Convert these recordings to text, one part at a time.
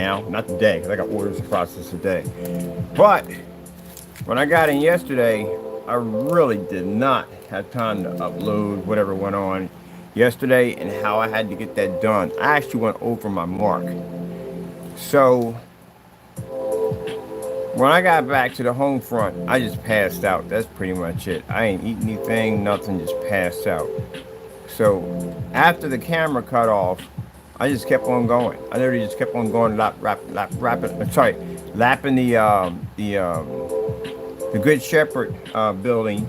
now, not today, because I got orders to process today. But when I got in yesterday, I really did not have time to upload whatever went on yesterday and how I had to get that done. I actually went over my mark. So when I got back to the home front, I just passed out. That's pretty much it. I ain't eat anything, nothing, just passed out. So after the camera cut off, I just kept on going. I literally just kept on going, lapping the Good Shepherd building,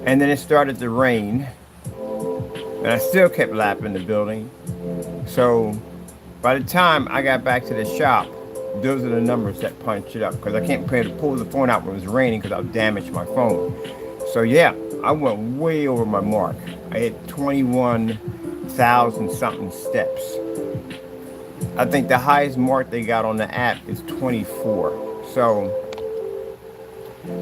and then it started to rain, and I still kept lapping the building. So by the time I got back to the shop, those are the numbers that punched it up because I can't pull the phone out when it was raining because I'll damage my phone. So yeah, I went way over my mark. I hit 21,000 something steps. I think the highest mark they got on the app is 24. So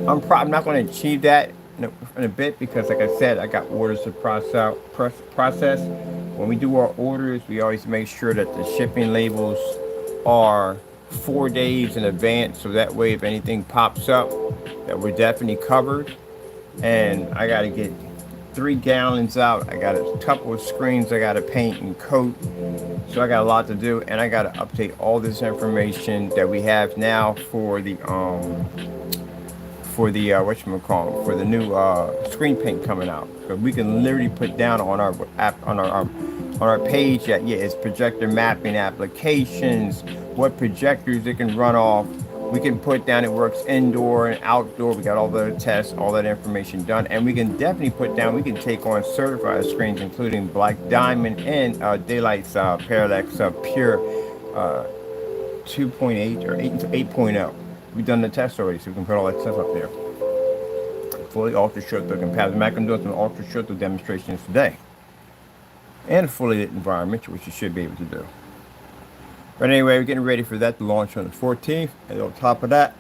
I'm not going to achieve that in a bit because, like I said, I got orders to process. When we do our orders, we always make sure that the shipping labels are 4 days in advance, so that way if anything pops up, that we're definitely covered. And I got to get 3 gallons out. I got a couple of screens I got to paint and coat. So I got a lot to do, and I got to update all this information that we have now for the whatchamacallit, for the new screen paint coming out. So we can literally put down on our app, on our page that it's projector mapping applications, what projectors it can run off. We can put down it works indoor and outdoor. We got all the tests, all that information done, and we can definitely put down. We can take on certified screens, including Black Diamond and Daylight's Parallax Pure 2.8 or 8.0. We've done the test already, so we can put all that stuff up there. Fully ultra short throw compatible. I'm doing some ultra short throw demonstrations today, and a fully lit environment, which you should be able to do. But anyway, we're getting ready for that to launch on the 14th. And on top of that,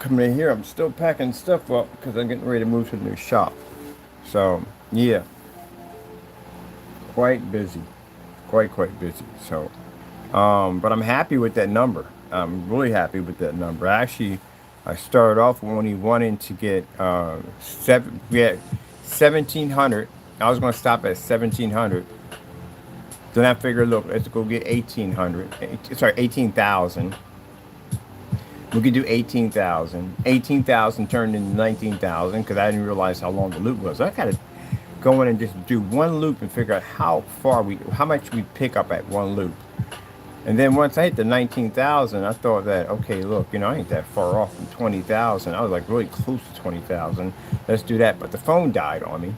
coming in here, I'm still packing stuff up because I'm getting ready to move to the new shop. So, yeah, quite busy, quite busy. So, but I'm happy with that number. I'm really happy with that number. Actually, I started off only wanting to get 1,700. I was going to stop at 1,700. Then I figured, look, let's go get 18,000. We could do 18,000. 18,000 turned into 19,000 because I didn't realize how long the loop was. So I got to go in and just do one loop and figure out how much we pick up at one loop. And then once I hit the 19,000, I thought that, okay, look, I ain't that far off from 20,000. I was like really close to 20,000. Let's do that. But the phone died on me.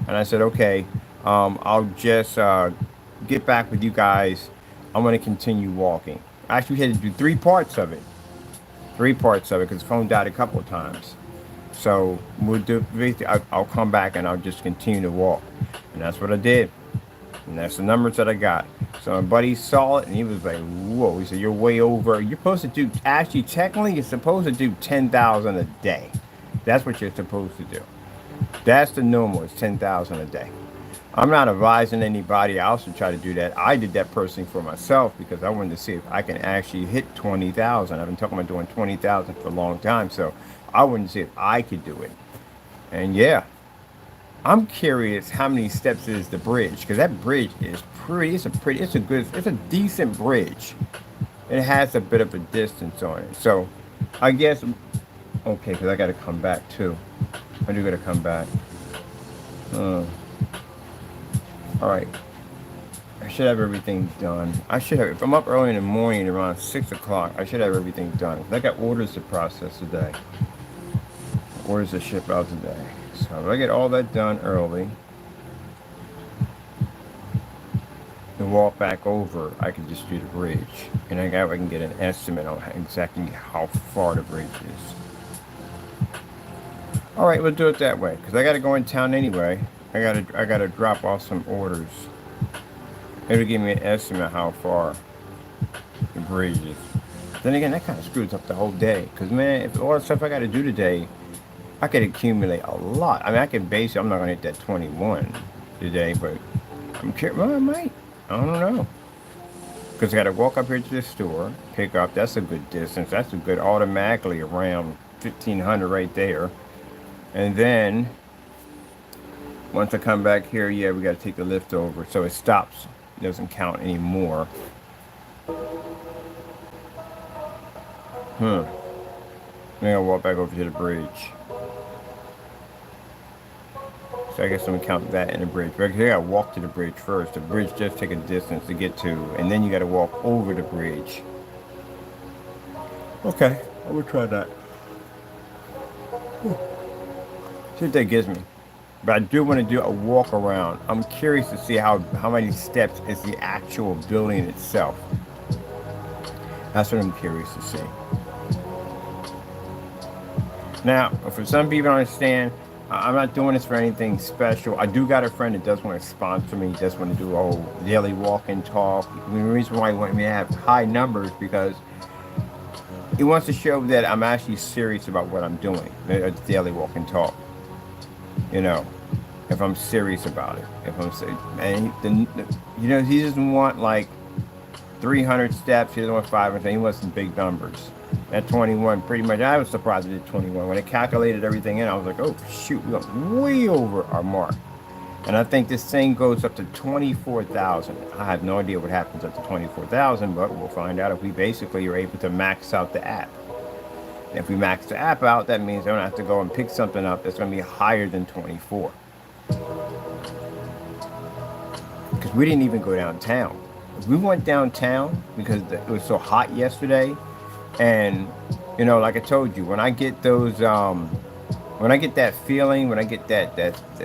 And I said, okay, I'll just get back with you guys. I'm going to continue walking. Actually, we had to do 3 parts of it. 3 parts of it because the phone died a couple of times. So we'll do. I'll come back and I'll just continue to walk. And that's what I did. And that's the numbers that I got. So my buddy saw it and he was like, whoa. He said, you're way over. You're supposed to do, actually, technically, you're supposed to do 10,000 a day. That's what you're supposed to do. That's the normal. It's 10,000 a day. I'm not advising anybody else to try to do that. I did that personally for myself because I wanted to see if I can actually hit 20,000. I've been talking about doing 20,000 for a long time, so I wanted to see if I could do it. And yeah, I'm curious how many steps is the bridge, because that bridge is pretty. It's a decent bridge. It has a bit of a distance on it. So I guess, okay, because I got to come back too. I do got to come back. All right, I should have everything done. If I'm up early in the morning around 6 o'clock, I should have everything done. I got orders to process today. Orders to ship out today. So if I get all that done early and walk back over, I can just do the bridge. And I can get an estimate on exactly how far the bridge is. All right, we'll do it that way, because I got to go in town anyway. I gotta drop off some orders. It'll give me an estimate how far the bridge is. Then again, that kind of screws up the whole day. Because, man, if all the stuff I got to do today, I could accumulate a lot. I mean, I could I'm not going to hit that 21 today, but I'm curious. Well, I might. I don't know. Because I got to walk up here to the store, pick up. That's a good distance. That's a good automatically around 1,500 right there. And then once I come back here, yeah, we got to take the lift over. So it stops. It doesn't count anymore. Hmm. Then I'll walk back over to the bridge. So I guess I'm gonna count that in the bridge. But you gotta walk to the bridge first. The bridge just take a distance to get to, and then you gotta walk over the bridge. Okay, I will try that. See what that gives me. But I do want to do a walk around. I'm curious to see how many steps is the actual building itself. That's what I'm curious to see. Now, for some people, I understand. I'm not doing this for anything special. I do got a friend that does want to sponsor me, does want to do a whole daily walk and talk. The reason why he wanted me to have high numbers because he wants to show that I'm actually serious about what I'm doing. A daily walk and talk. You know, if I'm serious about it. If I'm serious. And he doesn't want like 300 steps. He doesn't want 500. He wants some big numbers. At 21, pretty much, I was surprised I did 21. When I calculated everything in, I was like, oh, shoot, we got way over our mark. And I think this thing goes up to 24,000. I have no idea what happens up to 24,000, but we'll find out if we basically are able to max out the app. And if we max the app out, that means I don't have to go and pick something up that's going to be higher than 24. Because we didn't even go downtown. If we went downtown because it was so hot yesterday, and like I told you, when I get those when I get that feeling, when I get that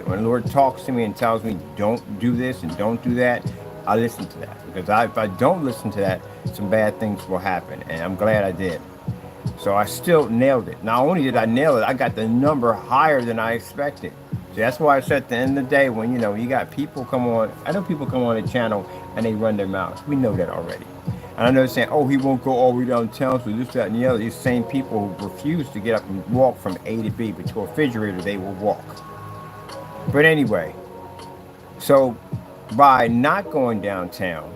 when the Lord talks to me and tells me don't do this and don't do that, I listen to that. Because if I don't listen to that, some bad things will happen, and I'm glad I did. So I still nailed it. Not only did I nail it, I got the number higher than I expected. So that's why I said at the end of the day, when you got people come on, I know people come on the channel and they run their mouths. We know that already. And I know they're saying, oh, he won't go all the way downtown, so this, that, and the other. These same people who refuse to get up and walk from A to B, but to a refrigerator, they will walk. But anyway, so by not going downtown,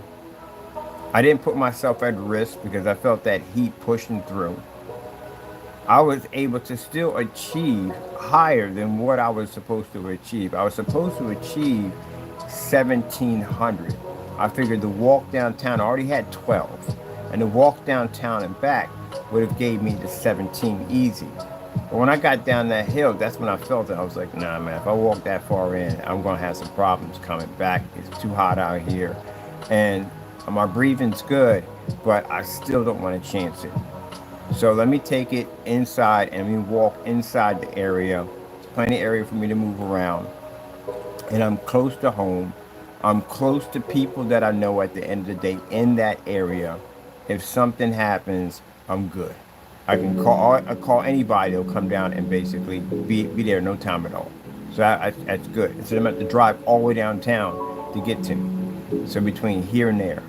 I didn't put myself at risk because I felt that heat pushing through. I was able to still achieve higher than what I was supposed to achieve. I was supposed to achieve 1,700. I figured the walk downtown, I already had 12. And the walk downtown and back would have gave me the 17 easy. But when I got down that hill, that's when I felt it. I was like, nah, man, if I walk that far in, I'm going to have some problems coming back. It's too hot out here. And my breathing's good, but I still don't want to chance it. So let me take it inside and we walk inside the area. There's plenty of area for me to move around. And I'm close to home. I'm close to people that I know at the end of the day in that area. If something happens, I'm good. I can call anybody. They'll come down and basically be there no time at all. So that's good. Instead of having to drive all the way downtown to get to me. So between here and there.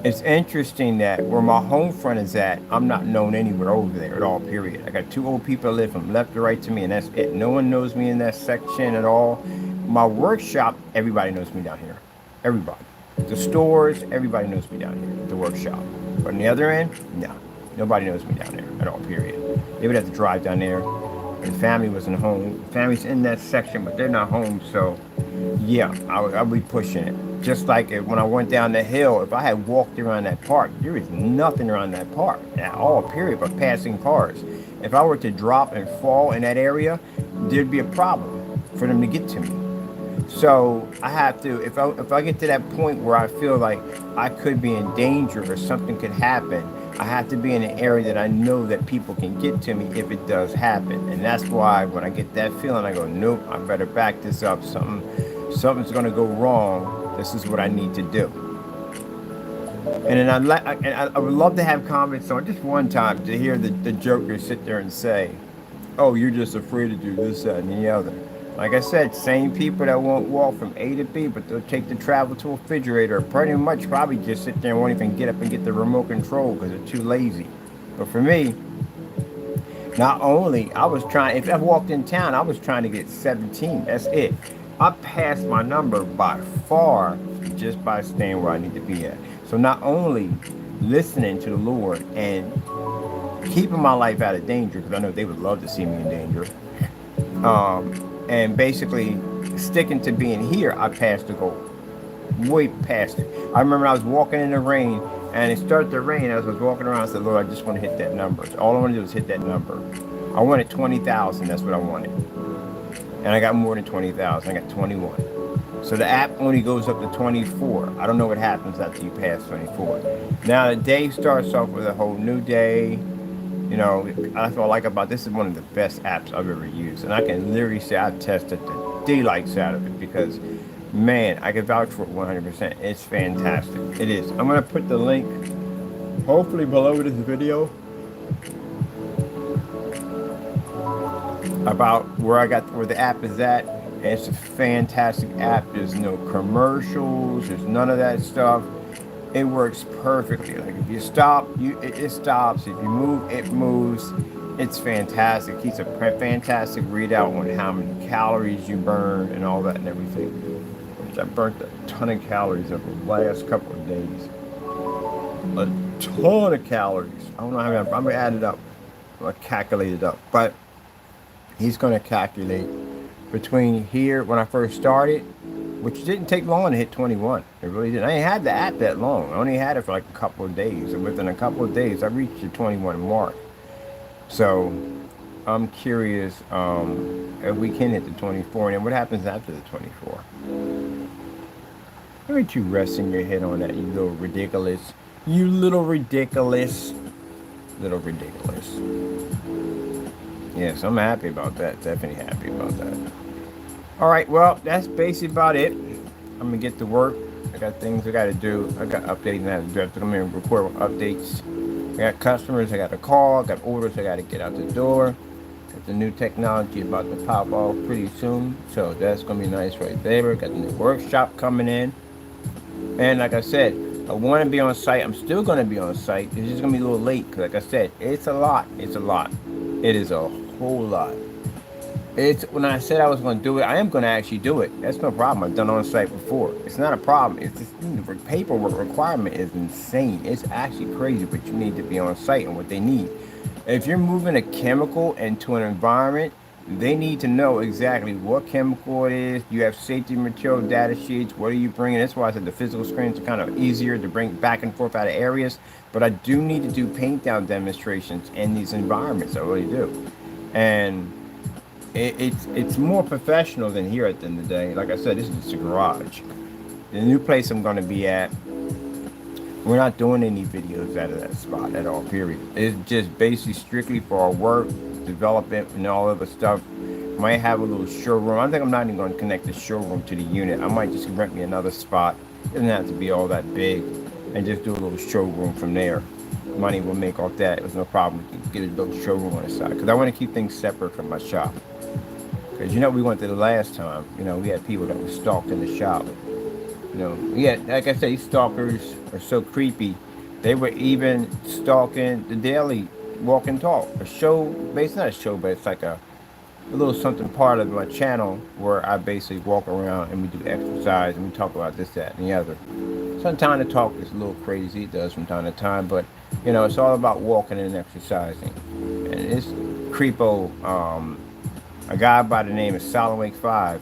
It's interesting that where my home front is at, I'm not known anywhere over there at all, period. I got two old people that live from left to right to me, and that's it. No one knows me in that section at all. My workshop, everybody knows me down here. Everybody. The stores, everybody knows me down here. The workshop. But on the other end, no. Nobody knows me down there at all, period. They would have to drive down there. And family wasn't home. Family's in that section, but they're not home. So, yeah, I'll be pushing it. Just like when I went down the hill, if I had walked around that park, there is nothing around that park at all, period, but passing cars. If I were to drop and fall in that area, there'd be a problem for them to get to me. So I have to, if I get to that point where I feel like I could be in danger or something could happen, I have to be in an area that I know that people can get to me if it does happen. And that's why when I get that feeling, I go, nope, I better back this up. Something's going to go wrong. This is what I need to do. And then I would love to have comments on just one time to hear the joker sit there and say, oh, you're just afraid to do this, that, and the other. Like I said, same people that won't walk from A to B, but they'll take the travel to a refrigerator. Pretty much probably just sit there and won't even get up and get the remote control because they're too lazy. But for me, not only I was trying, if I walked in town, I was trying to get 17. That's it. I passed my number by far just by staying where I need to be at. So not only listening to the Lord and keeping my life out of danger, because I know they would love to see me in danger, and basically sticking to being here, I passed the goal. Way past it. I remember I was walking in the rain and it started to rain. As I was walking around, I said, Lord, I just want to hit that number. All I want to do is hit that number. I wanted 20,000. That's what I wanted. And I got more than 20,000. I got 21. So the app only goes up to 24. I don't know what happens after you pass 24. Now the day starts off with a whole new day. You know, that's what I like about this. Is one of the best apps I've ever used. And I can literally say I've tested the daylights out of it because, man, I can vouch for it 100%. It's fantastic. It is. I'm going to put the link, hopefully below this video, about where the app is at. And it's a fantastic app. There's no commercials. There's none of that stuff. It works perfectly. Like if you stop, it stops. If you move, it moves. It's fantastic. It keeps a fantastic readout on how many calories you burn and all that and everything. I burnt a ton of calories over the last couple of days. A ton of calories. I don't know how I'm gonna add it up. I'm gonna calculate it up. But he's gonna calculate between here when I first started, which didn't take long to hit 21. It really didn't. I ain't had the app that long. I only had it for like a couple of days. And within a couple of days, I reached the 21 mark. So I'm curious if we can hit the 24. And then what happens after the 24? Aren't you resting your head on that, you little ridiculous? You little ridiculous. Little ridiculous. Yes, I'm happy about that. Definitely happy about that. All right, well, that's basically about it. I'm going to get to work. I got things I got to do. I got updates I have to do. I have to come in and record updates. I got customers I got to call. I got orders I got to get out the door. Got the new technology about to pop off pretty soon. So that's going to be nice right there. Got the new workshop coming in. And like I said, I want to be on site. I'm still going to be on site. It's just going to be a little late. Because like I said, it's a lot. It's a lot. It is a whole lot. It's when I said I was going to do it, I am going to actually do it. That's no problem. I've done on site before. It's not a problem. It's just the paperwork requirement is insane. It's actually crazy, but you need to be on site and what they need. If you're moving a chemical into an environment, they need to know exactly what chemical it is. You have safety material data sheets. What are you bringing? That's why I said the physical screens are kind of easier to bring back and forth out of areas. But I do need to do paint down demonstrations in these environments. I really do. And it's more professional than here at the end of the day. Like I said, this is just a garage. The new place I'm going to be at, we're not doing any videos out of that spot at all, period. It's just basically strictly for our work, development, and all other stuff. Might have a little showroom. I think I'm not even going to connect the showroom to the unit. I might just rent me another spot. It doesn't have to be all that big. And just do a little showroom from there. Money will make off that. There's no problem. Get a little showroom on the side. Because I want to keep things separate from my shop. Because you know we went to the last time. You know, we had people that were stalked in the shop. You know, yeah, like I say, stalkers are so creepy. They were even stalking the daily walk and talk. A show, basically not a show, but it's like a little something part of my channel where I basically walk around and we do exercise and we talk about this, that, and the other. Sometimes the talk is a little crazy, it does from time to time, but you know, it's all about walking and exercising. And this creepo, a guy by the name of Solid 5,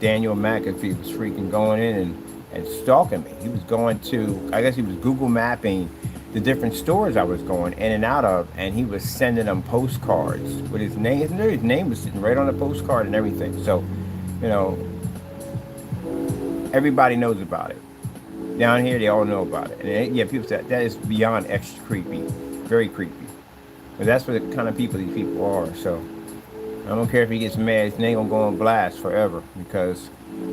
Daniel McAfee was freaking going in and stalking me. He was going to, I guess he was Google mapping the different stores I was going in and out of, and he was sending them postcards with his name. His name was sitting right on the postcard and everything. So, you know, everybody knows about it. Down here, they all know about it. And yeah, people say that is beyond extra creepy, very creepy. But that's what the kind of people these people are. So I don't care if he gets mad, his name gonna go on blast forever because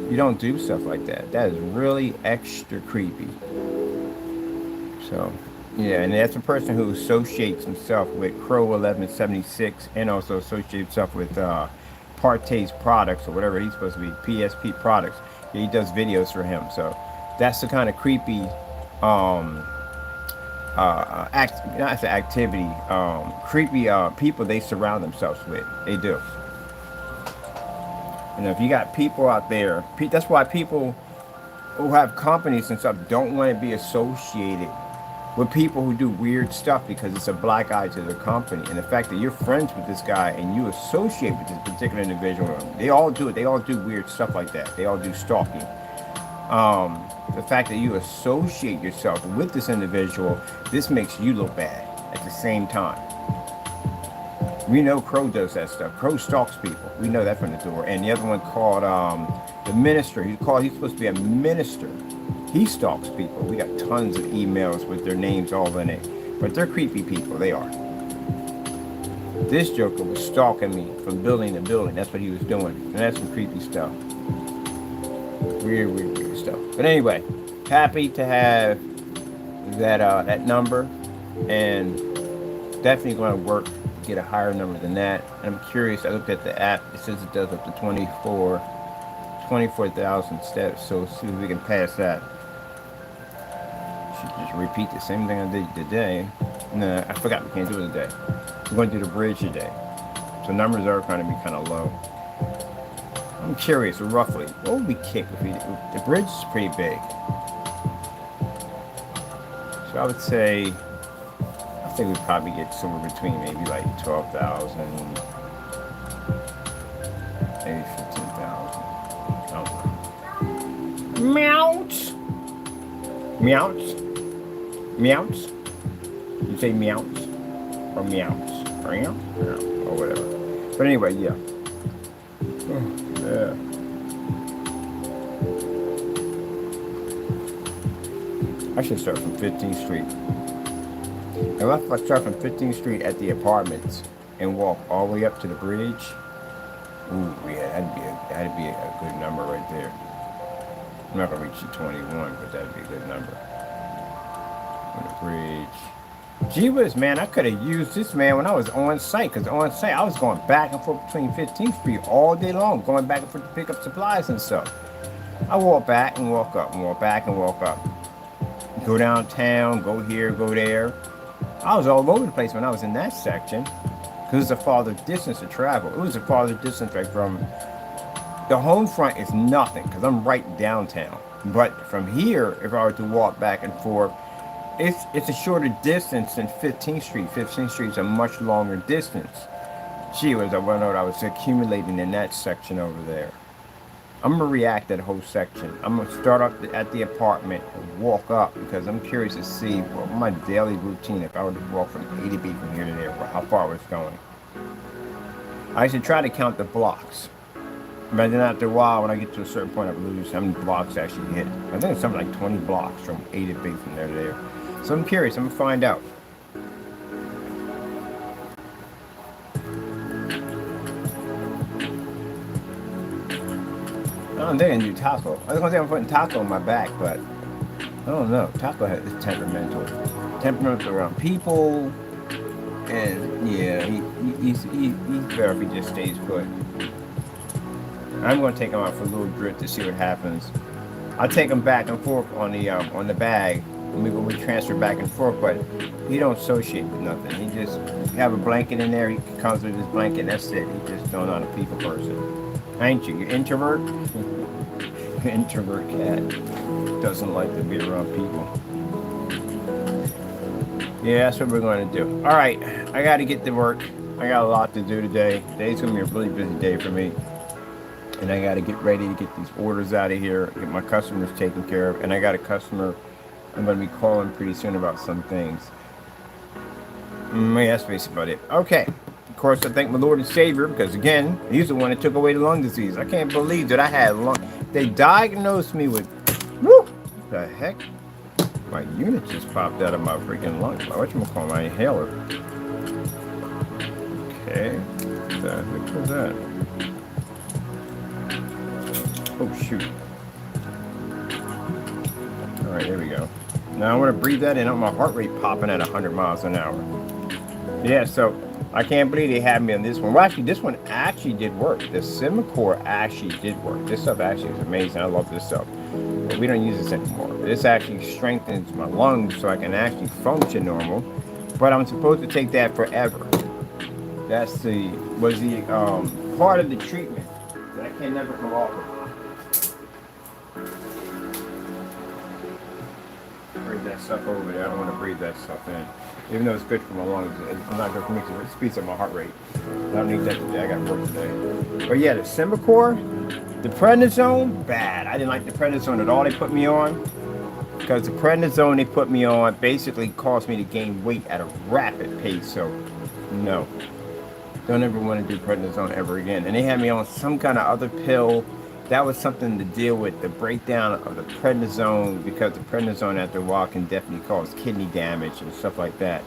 you don't do stuff like that. That is really extra creepy. So yeah, and that's a person who associates himself with Crow 1176 and also associates himself with Parte's products or whatever he's supposed to be, PSP products. Yeah, he does videos for him. So that's the kind of creepy activity, creepy people they surround themselves with. They do. You know, if you got people out there, that's why people who have companies and stuff don't want to be associated with people who do weird stuff because it's a black eye to the company. And the fact that you're friends with this guy and you associate with this particular individual, they all do it. They all do weird stuff like that. They all do stalking. The fact that you associate yourself with this individual, this makes you look bad at the same time. We know Crow does that stuff. Crow stalks people. We know that from the door. And the other one called the minister. He's supposed to be a minister. He stalks people. We got tons of emails with their names all in it. But they're creepy people. They are. This joker was stalking me from building to building. That's what he was doing. And that's some creepy stuff. Weird, weird, weird stuff. But anyway, happy to have that number. And definitely going to work to get a higher number than that. And I'm curious. I looked at the app. It says it does up to 24,000 steps. So see if we can pass that. Should just repeat the same thing I did today. No, I forgot we can't do it today. We're going to do the bridge today. So numbers are going to be kind of low. I'm curious, roughly, what would we kick if the bridge is pretty big? So I would say, I think we'd probably get somewhere between maybe like 12,000, maybe 15,000. I don't know. Meows. Meows. Meows. You say meows or meows or meow or whatever. But anyway, yeah. Yeah. I should start from 15th Street. And if I start from 15th Street at the apartments and walk all the way up to the bridge, ooh, yeah, that'd be a good number right there. I'm not gonna reach the 21, but that'd be a good number. On the bridge. Gee whiz, man, I could have used this, man, when I was on site. Because on site, I was going back and forth between 15th Street all day long, going back and forth to pick up supplies and stuff. I walk back and walk up, and walk back and walk up. Go downtown, go here, go there. I was all over the place when I was in that section. Because it's a farther distance to travel. It was a farther distance right from... The home front is nothing, because I'm right downtown. But from here, if I were to walk back and forth, it's a shorter distance than 15th Street. 15th Street's a much longer distance. Gee whiz, I wonder what I was accumulating in that section over there. I'm going to react to the whole section. I'm going to start up at the apartment and walk up because I'm curious to see what my daily routine, if I were to walk from A to B from here to there, how far I was going. I should try to count the blocks. But then after a while, when I get to a certain point, I lose how many blocks I actually hit. I think it's something like 20 blocks from A to B from there to there. So I'm curious. I'm going to find out. I don't think I can do taco. I was going to say I'm putting taco on my back, but I don't know. Taco is temperamental. Temperamental around people. And yeah, he's better if he just stays put. I'm going to take him out for a little drip to see what happens. I'll take him back and forth on the bag. We transfer back and forth, but he don't associate with nothing. He just have a blanket in there. He comes with his blanket. That's it. He just not a people person. Ain't you? You're introvert? Introvert cat. Doesn't like to be around people. Yeah, that's what we're going to do. All right. I got to get to work. I got a lot to do today. Today's going to be a really busy day for me. And I got to get ready to get these orders out of here, get my customers taken care of. And I got a customer I'm going to be calling pretty soon about some things. Yeah, that's basically about it. Okay. Of course, I thank my Lord and Savior because, again, he's the one that took away the lung disease. I can't believe that I had lung. They diagnosed me with, whoo, the heck? My unit just popped out of my freaking lung. Whatchamacallit, my inhaler. Okay. What the heck was that? Oh, shoot. All right, there we go. Now I want to breathe that in. My heart rate popping at 100 miles an hour. Yeah, so I can't believe they had me on this one. Well, actually, this one actually did work. The Simicor actually did work. This stuff actually is amazing. I love this stuff. But we don't use this anymore. This actually strengthens my lungs so I can actually function normal. But I'm supposed to take that forever. That's the part of the treatment that I can never come off of. that stuff over there. I don't want to breathe that stuff in. Even though it's good for my lungs, it's not good for me because it speeds up my heart rate. I don't need that today. I got work today. But yeah, the Symbicort, the prednisone, bad. I didn't like the prednisone at all they put me on. Because the prednisone they put me on basically caused me to gain weight at a rapid pace. So, no. Don't ever want to do prednisone ever again. And they had me on some kind of other pill. That was something to deal with the breakdown of the prednisone, because the prednisone after a while can definitely cause kidney damage and stuff like that.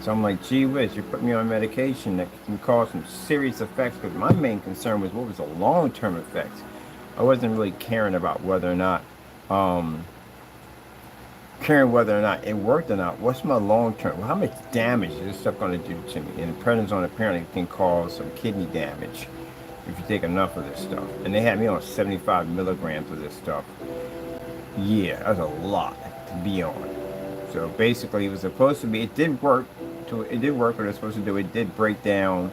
So I'm like, gee whiz, you're putting me on medication that can cause some serious effects. Because my main concern was what was the long-term effects. I wasn't really caring about whether or not it worked or not. What's my long term? Well, how much damage is this stuff going to do to me? And prednisone apparently can cause some kidney damage if you take enough of this stuff. And they had me on 75 milligrams of this stuff. Yeah, that's a lot to be on. So basically, it was supposed to be. It did work. It did work what it was supposed to do. It did break down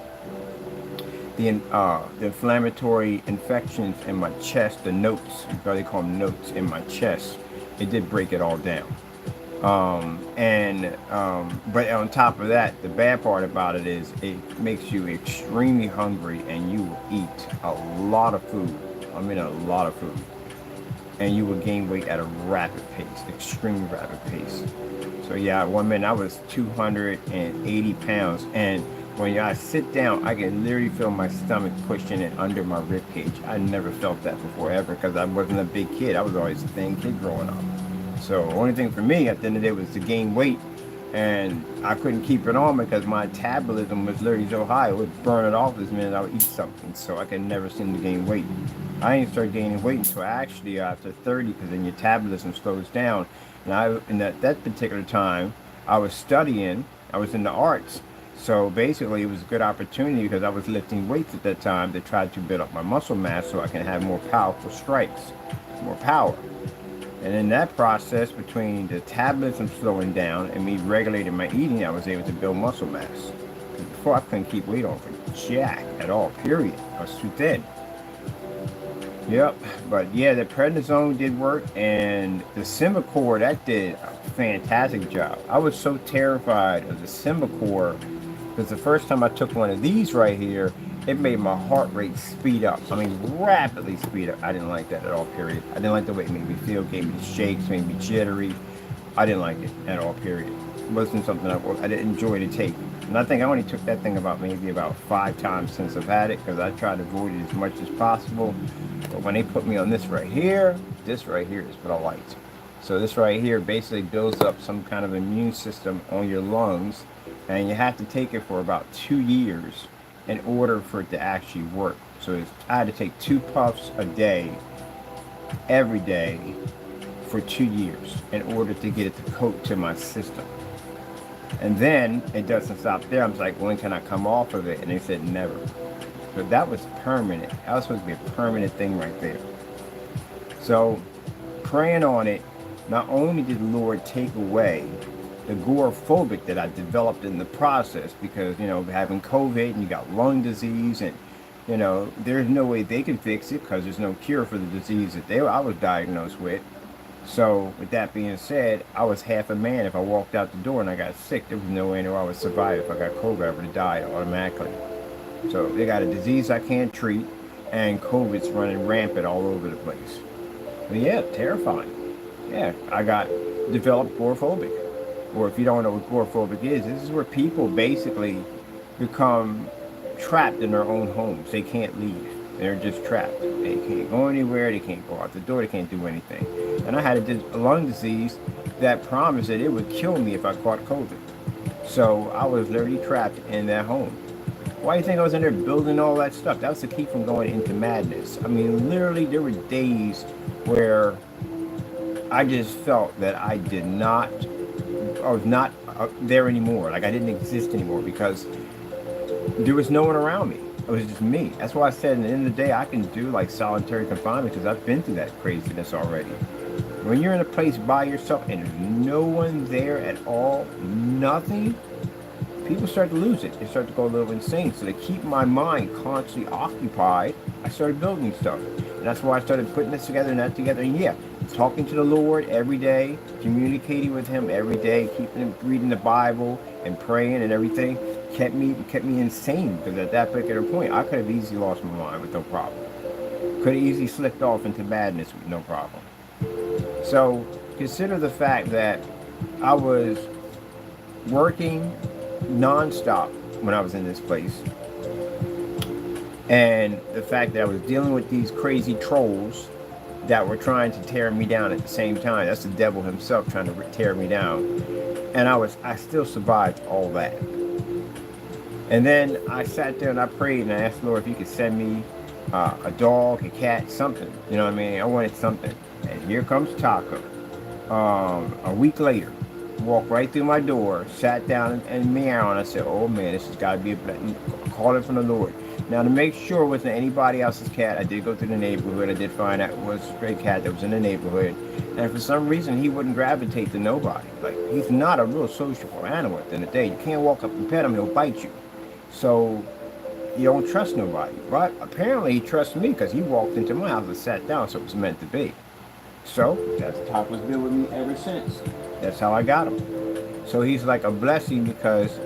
the inflammatory infections in my chest, the notes, they call them notes in my chest. It did break it all down. But on top of that, the bad part about it is it makes you extremely hungry and you will eat a lot of food. I mean, a lot of food. And you will gain weight at a rapid pace, extremely rapid pace. So yeah, one minute I was 280 pounds. And when I sit down, I can literally feel my stomach pushing it under my rib cage. I never felt that before ever because I wasn't a big kid. I was always a thin kid growing up. So the only thing for me at the end of the day was to gain weight. And I couldn't keep it on because my metabolism was literally so high. It would burn it off as minute I would eat something. So I could never seem to gain weight. I didn't start gaining weight until actually after 30 because then your metabolism slows down. And in that particular time, I was studying. I was in the arts. So basically, it was a good opportunity because I was lifting weights at that time to try to build up my muscle mass so I can have more powerful strikes, more power. And in that process, between the metabolism slowing down and me regulating my eating, I was able to build muscle mass. Before, I couldn't keep weight on for jack at all, period. I was too thin. Yep, but yeah, the prednisone did work, and the Symbicort, that did a fantastic job. I was so terrified of the Symbicort because the first time I took one of these right here, it made my heart rate speed up. I mean, rapidly speed up. I didn't like that at all, period. I didn't like the way it made me feel, gave me shakes, made me jittery. I didn't like it at all, period. It wasn't something I didn't enjoy to take. And I think I only took that thing maybe about 5 times since I've had it because I tried to avoid it as much as possible. But when they put me on this right here is what I liked. So this right here basically builds up some kind of immune system on your lungs, and you have to take it for about 2 years in order for it to actually work. So I had to take 2 puffs a day, every day, for 2 years in order to get it to coat to my system. And then it doesn't stop there. I'm like, when can I come off of it? And they said never. But that was permanent. That was supposed to be a permanent thing right there. So praying on it, not only did the Lord take away the agoraphobic that I developed in the process, because, having COVID and you got lung disease and, there's no way they can fix it because there's no cure for the disease that I was diagnosed with. So with that being said, I was half a man. If I walked out the door and I got sick, there was no way I knew I would survive. If I got COVID, I would have died automatically. So they got a disease I can't treat, and COVID's running rampant all over the place. But yeah, terrifying. Yeah, I developed agoraphobic. Or if you don't know what agoraphobic is, this is where people basically become trapped in their own homes. They can't leave. They're just trapped. They can't go anywhere. They can't go out the door. They can't do anything. And I had a lung disease that promised that it would kill me if I caught COVID. So I was literally trapped in that home. Why do you think I was in there building all that stuff? That was the key from going into madness. I mean, literally, there were days where I just felt that I was not there anymore. Like I didn't exist anymore because there was no one around me. It was just me. That's why I said at the end of the day, I can do like solitary confinement because I've been through that craziness already. When you're in a place by yourself and there's no one there at all, nothing, people start to lose it. They start to go a little insane. So to keep my mind constantly occupied, I started building stuff. And that's why I started putting this together and that together. And yeah, talking to the Lord every day, communicating with Him every day, keeping reading the Bible and praying and everything, kept me insane. Because at that particular point, I could have easily lost my mind with no problem. Could have easily slipped off into madness with no problem. So consider the fact that I was working nonstop when I was in this place, and the fact that I was dealing with these crazy trolls that were trying to tear me down at the same time. That's the devil himself trying to tear me down. And I still survived all that. And then I sat there and I prayed and I asked the Lord if He could send me a dog, a cat, something. You know what I mean? I wanted something. And here comes Taco. A week later, walked right through my door, sat down and meow, and I said, "Oh man, this has got to be a blessing." Calling from the Lord. Now, to make sure it wasn't anybody else's cat, I did go through the neighborhood. I did find out it was a stray cat that was in the neighborhood. And for some reason, he wouldn't gravitate to nobody. Like, he's not a real sociable animal at the end of the day. You can't walk up and pet him, he'll bite you. So, you don't trust nobody. But apparently, he trusts me because he walked into my house and sat down, so it was meant to be. So, that's Taco's been with me ever since. That's how I got him. So, he's like a blessing because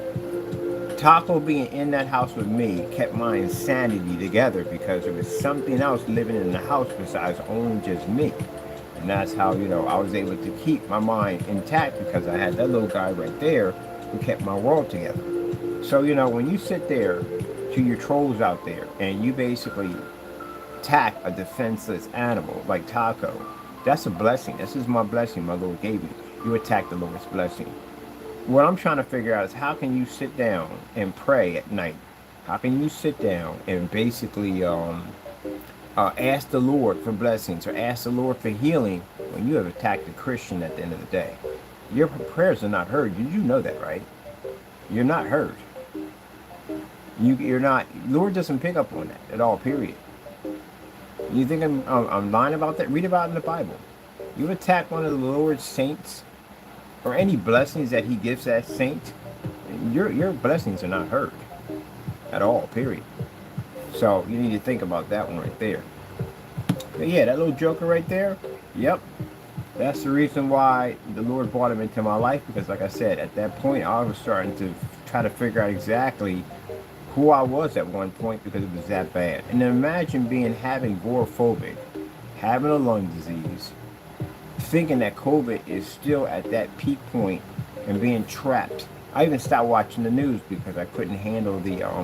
Taco being in that house with me kept my insanity together because there was something else living in the house besides only just me. And that's how, I was able to keep my mind intact because I had that little guy right there who kept my world together. So, when you sit there to your trolls out there and you basically attack a defenseless animal like Taco, that's a blessing. This is my blessing my Lord gave me. You attack the Lord's blessing. What I'm trying to figure out is how can you sit down and pray at night? How can you sit down and basically ask the Lord for blessings or ask the Lord for healing when you have attacked a Christian at the end of the day? Your prayers are not heard. Did you know that, right? You're not heard. You're not. Lord doesn't pick up on that at all, period. You think I'm lying about that? Read about it in the Bible. You attack one of the Lord's saints, or any blessings that He gives that saint, your blessings are not heard at all, period. So you need to think about that one right there. But yeah, that little joker right there, yep, that's the reason why the Lord brought him into my life, because like I said, at that point I was starting to try to figure out exactly who I was at one point because it was that bad. And then imagine having agoraphobic, having a lung disease, thinking that COVID is still at that peak point and being trapped. I even stopped watching the news because I couldn't handle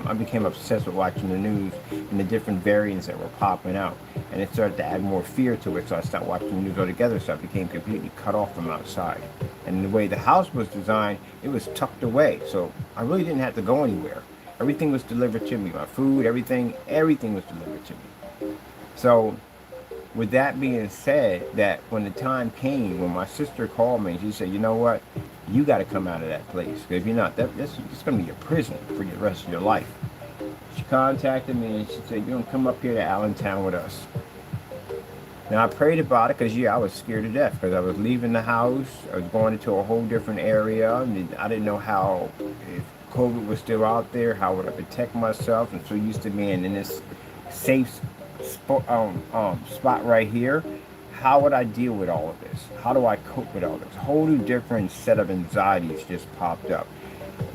I became obsessed with watching the news and the different variants that were popping out. And it started to add more fear to it, so I stopped watching the news altogether, so I became completely cut off from outside. And the way the house was designed, it was tucked away, so I really didn't have to go anywhere. Everything was delivered to me. My food, everything was delivered to me. So, with that being said, that when the time came, when my sister called me, she said, "You know what? You got to come out of that place. Because if you're not, it's going to be a prison for the rest of your life." She contacted me and she said, "You're going to come up here to Allentown with us." Now, I prayed about it because, I was scared to death because I was leaving the house. I was going into a whole different area. And I didn't know how, if COVID was still out there, how would I protect myself? I'm so used to being in this safe spot right here. How would I deal with all of this? How do I cope with all this? A whole new different set of anxieties just popped up.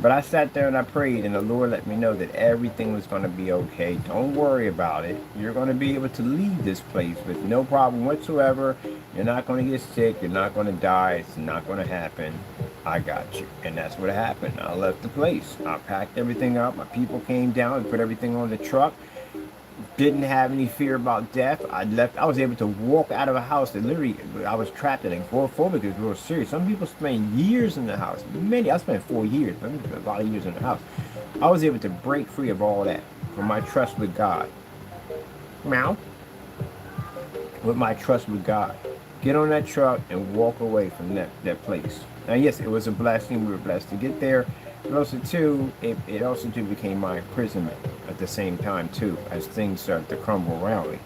But I sat there and I prayed, and the Lord let me know that everything was going to be okay. Don't worry about it. You're going to be able to leave this place with no problem whatsoever. You're not going to get sick. You're not going to die. It's not going to happen. I got you. And that's what happened. I left the place. I packed everything up. My people came down and put everything on the truck. Didn't have any fear about death. I was able to walk out of a house that literally, I was trapped in. Agoraphobic is real serious. Some people spend years in the house. I spent 4 years, but I spent a lot of years in the house. I was able to break free of all that from my trust with God. Meow. With my trust with God. Get on that truck and walk away from that place. Now, yes, it was a blessing. We were blessed to get there. But also, too, it also, too, became my imprisonment at the same time, too, as things started to crumble around me.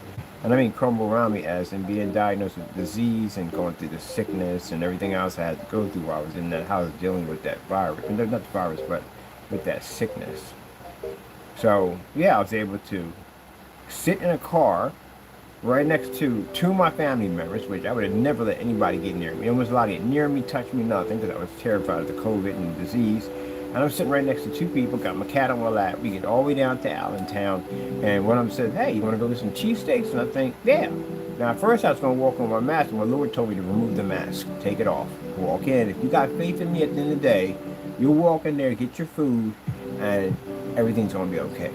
And I mean crumble around me as in being diagnosed with disease and going through the sickness and everything else I had to go through while I was in that house dealing with that virus. Not the virus, but with that sickness. So, yeah, I was able to sit in a car right next to two of my family members, which I would have never let anybody get near me. No one was allowed to get near me, touch me, nothing, because I was terrified of the COVID and the disease. And I'm sitting right next to two people, got my cat on my lap. We get all the way down to Allentown, and one of them said, "Hey, you want to go get some cheesesteaks?" And I think, yeah. Now, at first, I was going to walk on my mask, and my Lord told me to remove the mask, take it off, walk in. If you got faith in me at the end of the day, you'll walk in there, get your food, and everything's going to be okay.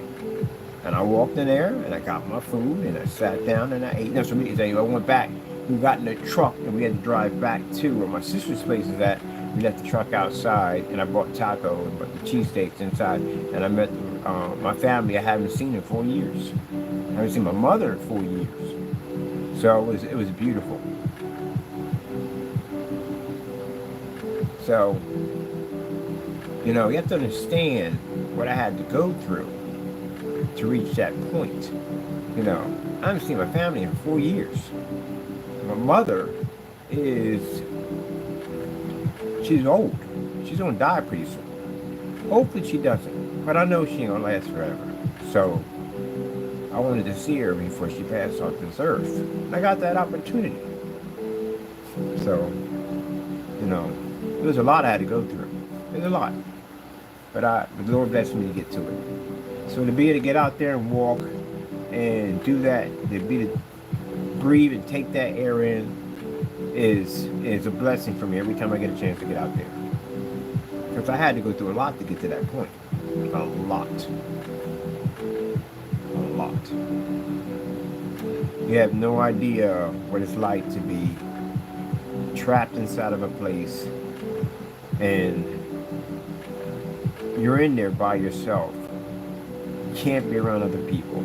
And I walked in there, and I got my food, and I sat down, and I ate. Now, so I went back. We got in the truck, and we had to drive back to where my sister's place is at. We left the truck outside, and I bought taco and bought the cheesesteaks inside. And I met my family I haven't seen in 4 years. I haven't seen my mother in 4 years. So it was beautiful. So, you have to understand what I had to go through to reach that point. I haven't seen my family in 4 years. My mother she's old. She's gonna die pretty soon. Hopefully she doesn't, but I know she ain't gonna last forever. So I wanted to see her before she passed off this earth. And I got that opportunity. So, there was a lot I had to go through. There's a lot. But the Lord blessed me to get to it. So to be able to get out there and walk and do that, to be able to breathe and take that air in is a blessing for me every time I get a chance to get out there. Because I had to go through a lot to get to that point. A lot. A lot. You have no idea what it's like to be trapped inside of a place and you're in there by yourself. You can't be around other people.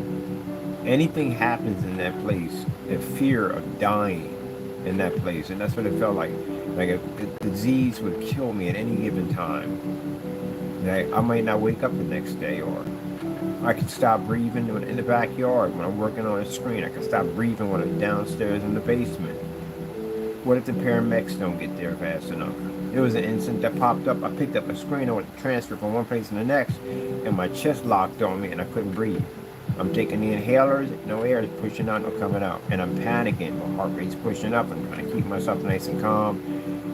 Anything happens in that place, the fear of dying in that place, and that's what it felt like. Like if the disease would kill me at any given time, that I might not wake up the next day, or I could stop breathing in the backyard when I'm working on a screen. I could stop breathing when I'm downstairs in the basement. What if the paramedics don't get there fast enough? There was an incident that popped up. I picked up a screen. I went to transfer from one place to the next, and my chest locked on me, and I couldn't breathe. I'm taking the inhalers, no air is pushing out, no coming out, and I'm panicking. My heart rate's pushing up. I'm trying to keep myself nice and calm,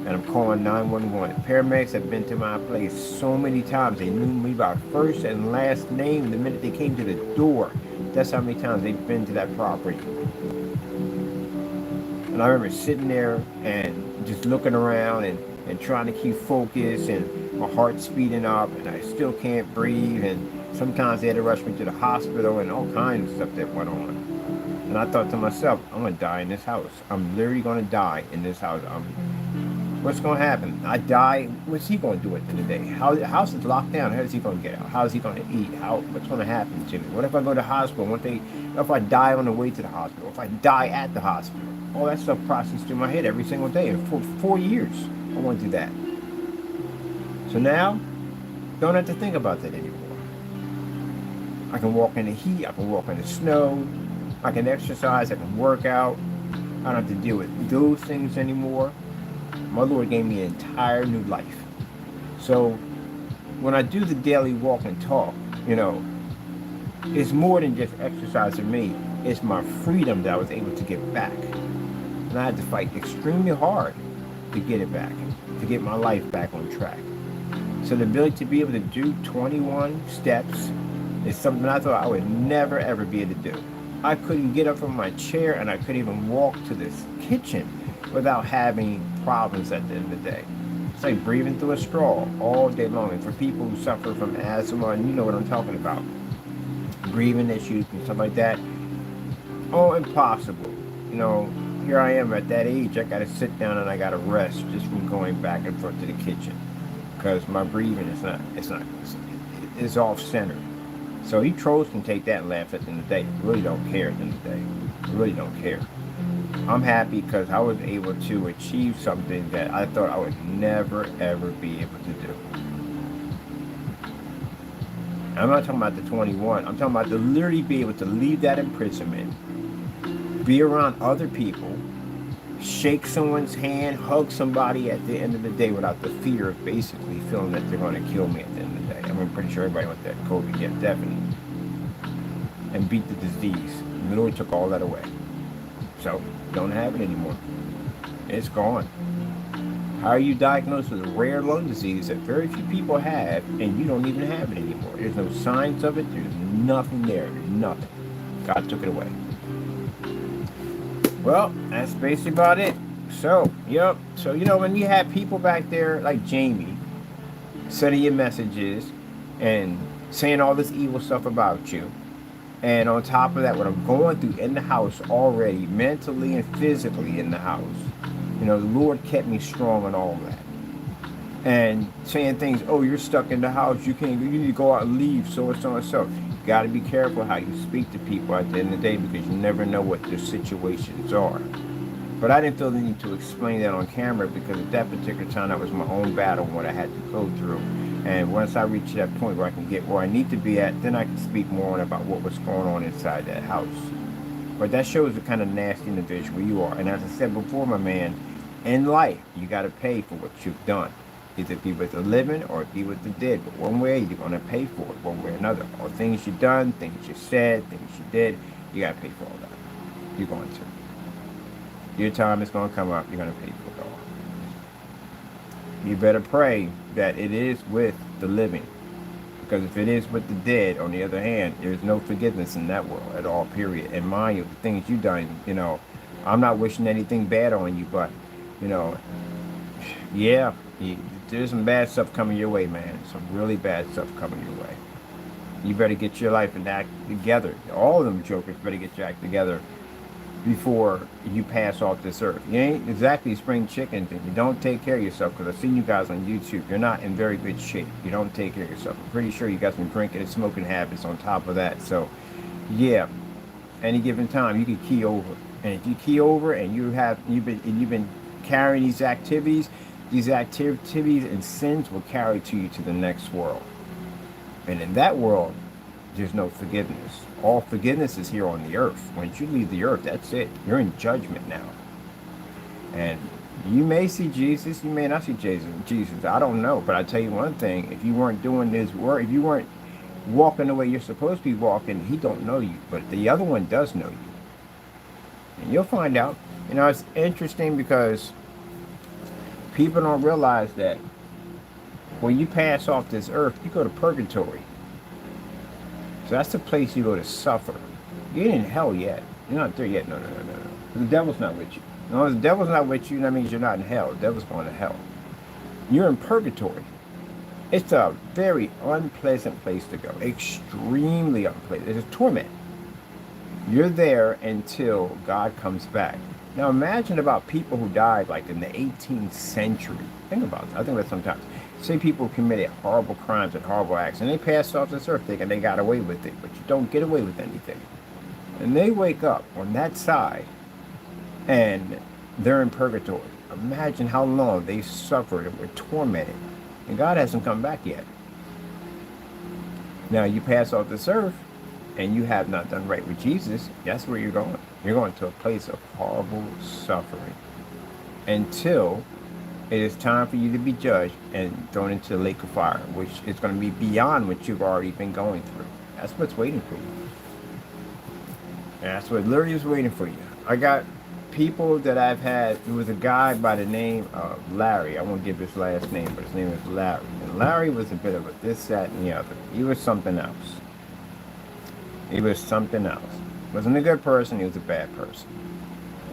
and I'm calling 911. Paramedics have been to my place so many times. They knew me by first and last name the minute they came to the door. That's how many times they've been to that property. And I remember sitting there and just looking around and trying to keep focus, and my heart's speeding up, and I still can't breathe, and sometimes they had to rush me to the hospital and all kinds of stuff that went on. And I thought to myself, I'm going to die in this house. I'm literally going to die in this house. What's going to happen? I die. What's he going to do at the end of the day? The house is locked down. How is he going to get out? How is he going to eat? What's going to happen to me? What if I go to the hospital? What if I die on the way to the hospital? If I die at the hospital? All that stuff processes through my head every single day. And for 4 years, I went through that. So now, don't have to think about that anymore. I can walk in the heat. I can walk in the snow. I can exercise. I can work out. I don't have to deal with those things anymore. My Lord gave me an entire new life. So when I do the daily walk and talk, it's more than just exercise for me. It's my freedom that I was able to get back. And I had to fight extremely hard to get it back, to get my life back on track. So the ability to be able to do 21 steps is something I thought I would never, ever be able to do. I couldn't get up from my chair, and I couldn't even walk to this kitchen without having problems at the end of the day. It's like breathing through a straw all day long. And for people who suffer from asthma, and you know what I'm talking about, breathing issues and stuff like that, impossible. Here I am at that age, I gotta sit down and I gotta rest just from going back and forth to the kitchen, because my breathing is off center. So you trolls can take that and laugh at the end of the day. Really don't care at the end of the day. Really don't care. I'm happy because I was able to achieve something that I thought I would never, ever be able to do. I'm not talking about the 21. I'm talking about to literally be able to leave that imprisonment, be around other people, shake someone's hand, hug somebody at the end of the day without the fear of basically feeling that they're going to kill me at the end of the day. I'm pretty sure everybody wants that COVID, yeah, definitely. And beat the disease. The Lord took all that away. So, don't have it anymore. It's gone. How are you diagnosed with a rare lung disease that very few people have, and you don't even have it anymore? There's no signs of it. There's nothing there. There's nothing. God took it away. Well, that's basically about it. So, yep. So, when you have people back there like Jamie sending you messages and saying all this evil stuff about you, and on top of that, what I'm going through in the house already, mentally and physically in the house, the Lord kept me strong and all that. And saying things, oh, you're stuck in the house, you need to go out and leave, so and so and so. You got to be careful how you speak to people at the end of the day, because you never know what their situations are. But I didn't feel the need to explain that on camera, because at that particular time, that was my own battle, what I had to go through. And once I reach that point where I can get where I need to be at, then I can speak more on about what was going on inside that house. But that shows the kind of nasty individual you are. And as I said before, my man, in life, you got to pay for what you've done. Either be with the living or be with the dead. But one way, you're going to pay for it, one way or another. All things you've done, things you said, things you did, you got to pay for all that. You're going to. Your time is going to come up, you're going to pay for it all. You better pray that it is with the living. Because if it is with the dead, on the other hand, there's no forgiveness in that world at all, period. And mind you, the things you've done, I'm not wishing anything bad on you, but, yeah, there's some bad stuff coming your way, man. Some really bad stuff coming your way. You better get your life and act together. All of them jokers better get your act together before you pass off this earth. You ain't exactly spring chickens, and you don't take care of yourself, because I've seen you guys on YouTube. You're not in very good shape. You don't take care of yourself. I'm pretty sure you got some drinking and smoking habits on top of that. So, yeah, any given time you could key over. And if you key over and you've been carrying these activities and sins will carry to you to the next world. And in that world, there's no forgiveness. All forgiveness is here on the earth. Once you leave the earth, that's it. You're in judgment now. And you may see Jesus, you may not see Jesus. I don't know. But I tell you one thing, if you weren't doing this work, if you weren't walking the way you're supposed to be walking, he don't know you. But the other one does know you. And you'll find out. It's interesting because people don't realize that when you pass off this earth, you go to purgatory. So that's the place you go to suffer. You ain't in hell yet. You're not there yet. No. The devil's not with you. No, if the devil's not with you, that means you're not in hell. The devil's going to hell. You're in purgatory. It's a very unpleasant place to go. Extremely unpleasant. It's a torment. You're there until God comes back. Now imagine about people who died like in the 18th century. Think about that. I think about it sometimes. Say people committed horrible crimes and horrible acts, and they passed off this earth thinking they got away with it, but you don't get away with anything. And they wake up on that side, and they're in purgatory. Imagine how long they suffered and were tormented, and God hasn't come back yet. Now you pass off this earth, and you have not done right with Jesus. That's where you're going. You're going to a place of horrible suffering until it is time for you to be judged and thrown into the lake of fire, which is going to be beyond what you've already been going through. That's what's waiting for you. And that's what literally is waiting for you. I got people that I've had. There was a guy by the name of Larry. I won't give his last name, but his name is Larry. And Larry was a bit of a this, that, and the other. He was something else. He was something else. Wasn't a good person. He was a bad person.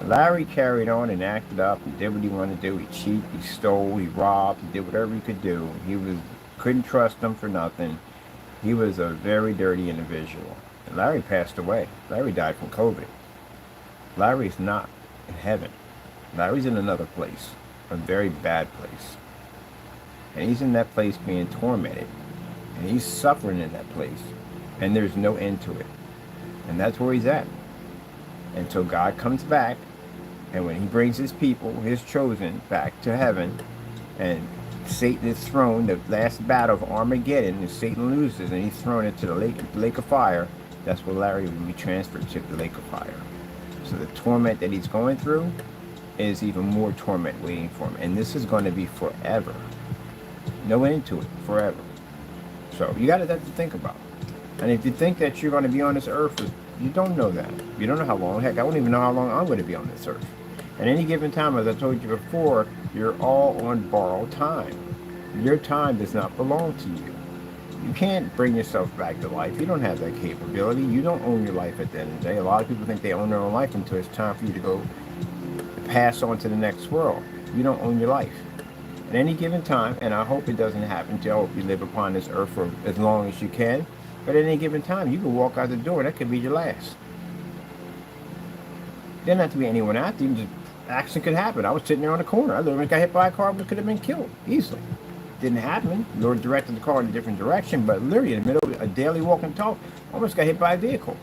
Larry carried on and acted up and did what he wanted to do. He cheated, he stole, he robbed, he did whatever he could do. Couldn't trust him for nothing. He was a very dirty individual. And Larry passed away. Larry died from COVID. Larry's not in heaven. Larry's in another place, a very bad place. And he's in that place being tormented. And he's suffering in that place. And there's no end to it. And that's where he's at. Until God comes back, and when he brings his people, his chosen, back to heaven, and Satan is thrown, the last battle of Armageddon, and Satan loses, and he's thrown into the lake of fire, that's where Larry will be transferred to, the lake of fire. So the torment that he's going through is even more torment waiting for him. And this is going to be forever. No end to it, forever. So you got that to think about. And if you think that you're going to be on this earth for You don't know that. You don't know how long. Heck, I don't even know how long I'm going to be on this earth. At any given time, as I told you before, you're all on borrowed time. Your time does not belong to you. You can't bring yourself back to life. You don't have that capability. You don't own your life at the end of the day. A lot of people think they own their own life until it's time for you to go pass on to the next world. You don't own your life. At any given time, and I hope it doesn't happen to you, I hope you live upon this earth for as long as you can, but at any given time, you can walk out the door, that could be your last. There doesn't have to be anyone after you, just accident could happen. I was sitting there on the corner. I literally got hit by a car, but could have been killed easily. Didn't happen. The Lord directed the car in a different direction, but literally in the middle of a daily walk and talk, almost got hit by a vehicle.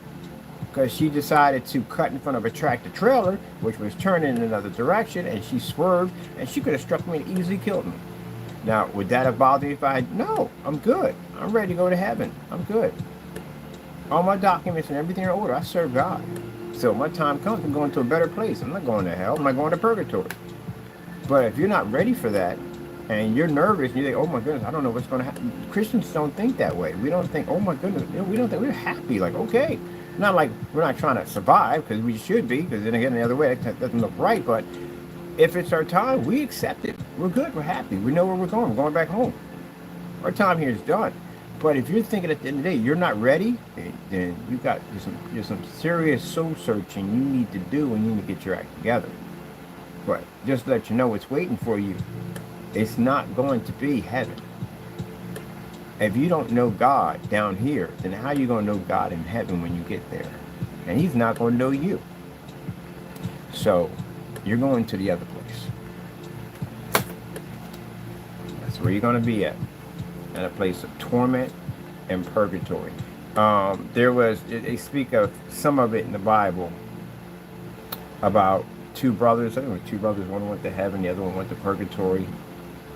Because she decided to cut in front of a tractor trailer, which was turning in another direction, and she swerved, and she could have struck me and easily killed me. Now, would that have bothered me if I had? No, I'm good. I'm ready to go to heaven. I'm good. All my documents and everything are in order. I serve God. So my time comes, I'm going to a better place. I'm not going to hell. I'm not going to purgatory. But if you're not ready for that, and you're nervous, and you think, oh my goodness, I don't know what's going to happen. Christians don't think that way. We don't think, oh my goodness, we don't think, we're happy. Like, okay. Not like we're not trying to survive, because we should be, because then again, the other way, that doesn't look right. But if it's our time, we accept it. We're good. We're happy. We know where we're going. We're going back home. Our time here is done. But if you're thinking at the end of the day, you're not ready, then there's some serious soul searching you need to do, and you need to get your act together. But just to let you know what's waiting for you. It's not going to be heaven. If you don't know God down here, then how are you going to know God in heaven when you get there? And he's not going to know you. So you're going to the other place. That's where you're going to be at a place of torment and purgatory. They speak of some of it in the Bible about two brothers. I think it was two brothers. One went to heaven, the other one went to purgatory.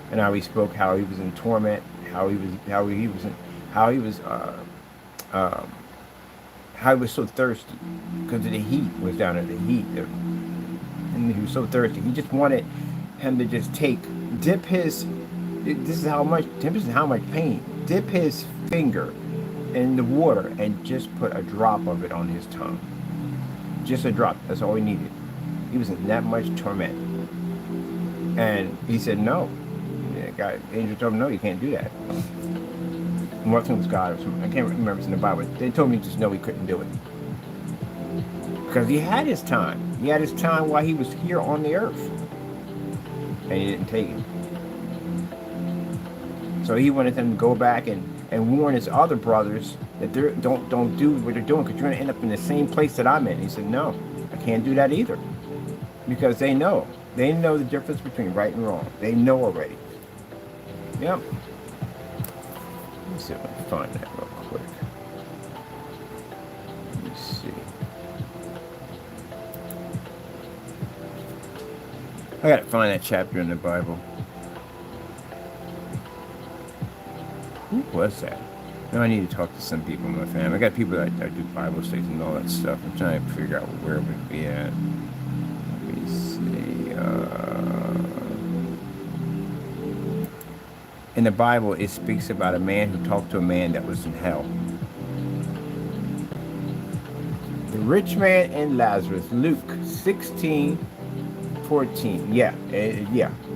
And how he spoke, how he was in torment, how he was so thirsty because of the heat was down at the heat, and he was so thirsty. He just wanted him to just dip his pain, dip his finger in the water and just put a drop of it on his tongue, just a drop. That's all he needed. He was in that much torment, and he said no. God, angel told him, no, you can't do that. And one thing was God, I can't remember if it's in the Bible. They told me just no, he couldn't do it. Because he had his time. He had his time while he was here on the earth. And he didn't take it. So he wanted them to go back and warn his other brothers that they don't do what they're doing, because you're going to end up in the same place that I'm in. He said, no, I can't do that either. Because they know. They know the difference between right and wrong. They know already. Yep. Let me see if I can find that real quick. Let me see. I gotta find that chapter in the Bible. Who was that? No, I need to talk to some people in my family. I got people that do Bible studies and all that stuff. I'm trying to figure out where it would be at. Let me see. In the Bible, it speaks about a man who talked to a man that was in hell. The rich man and Lazarus, Luke 16:14. Yeah.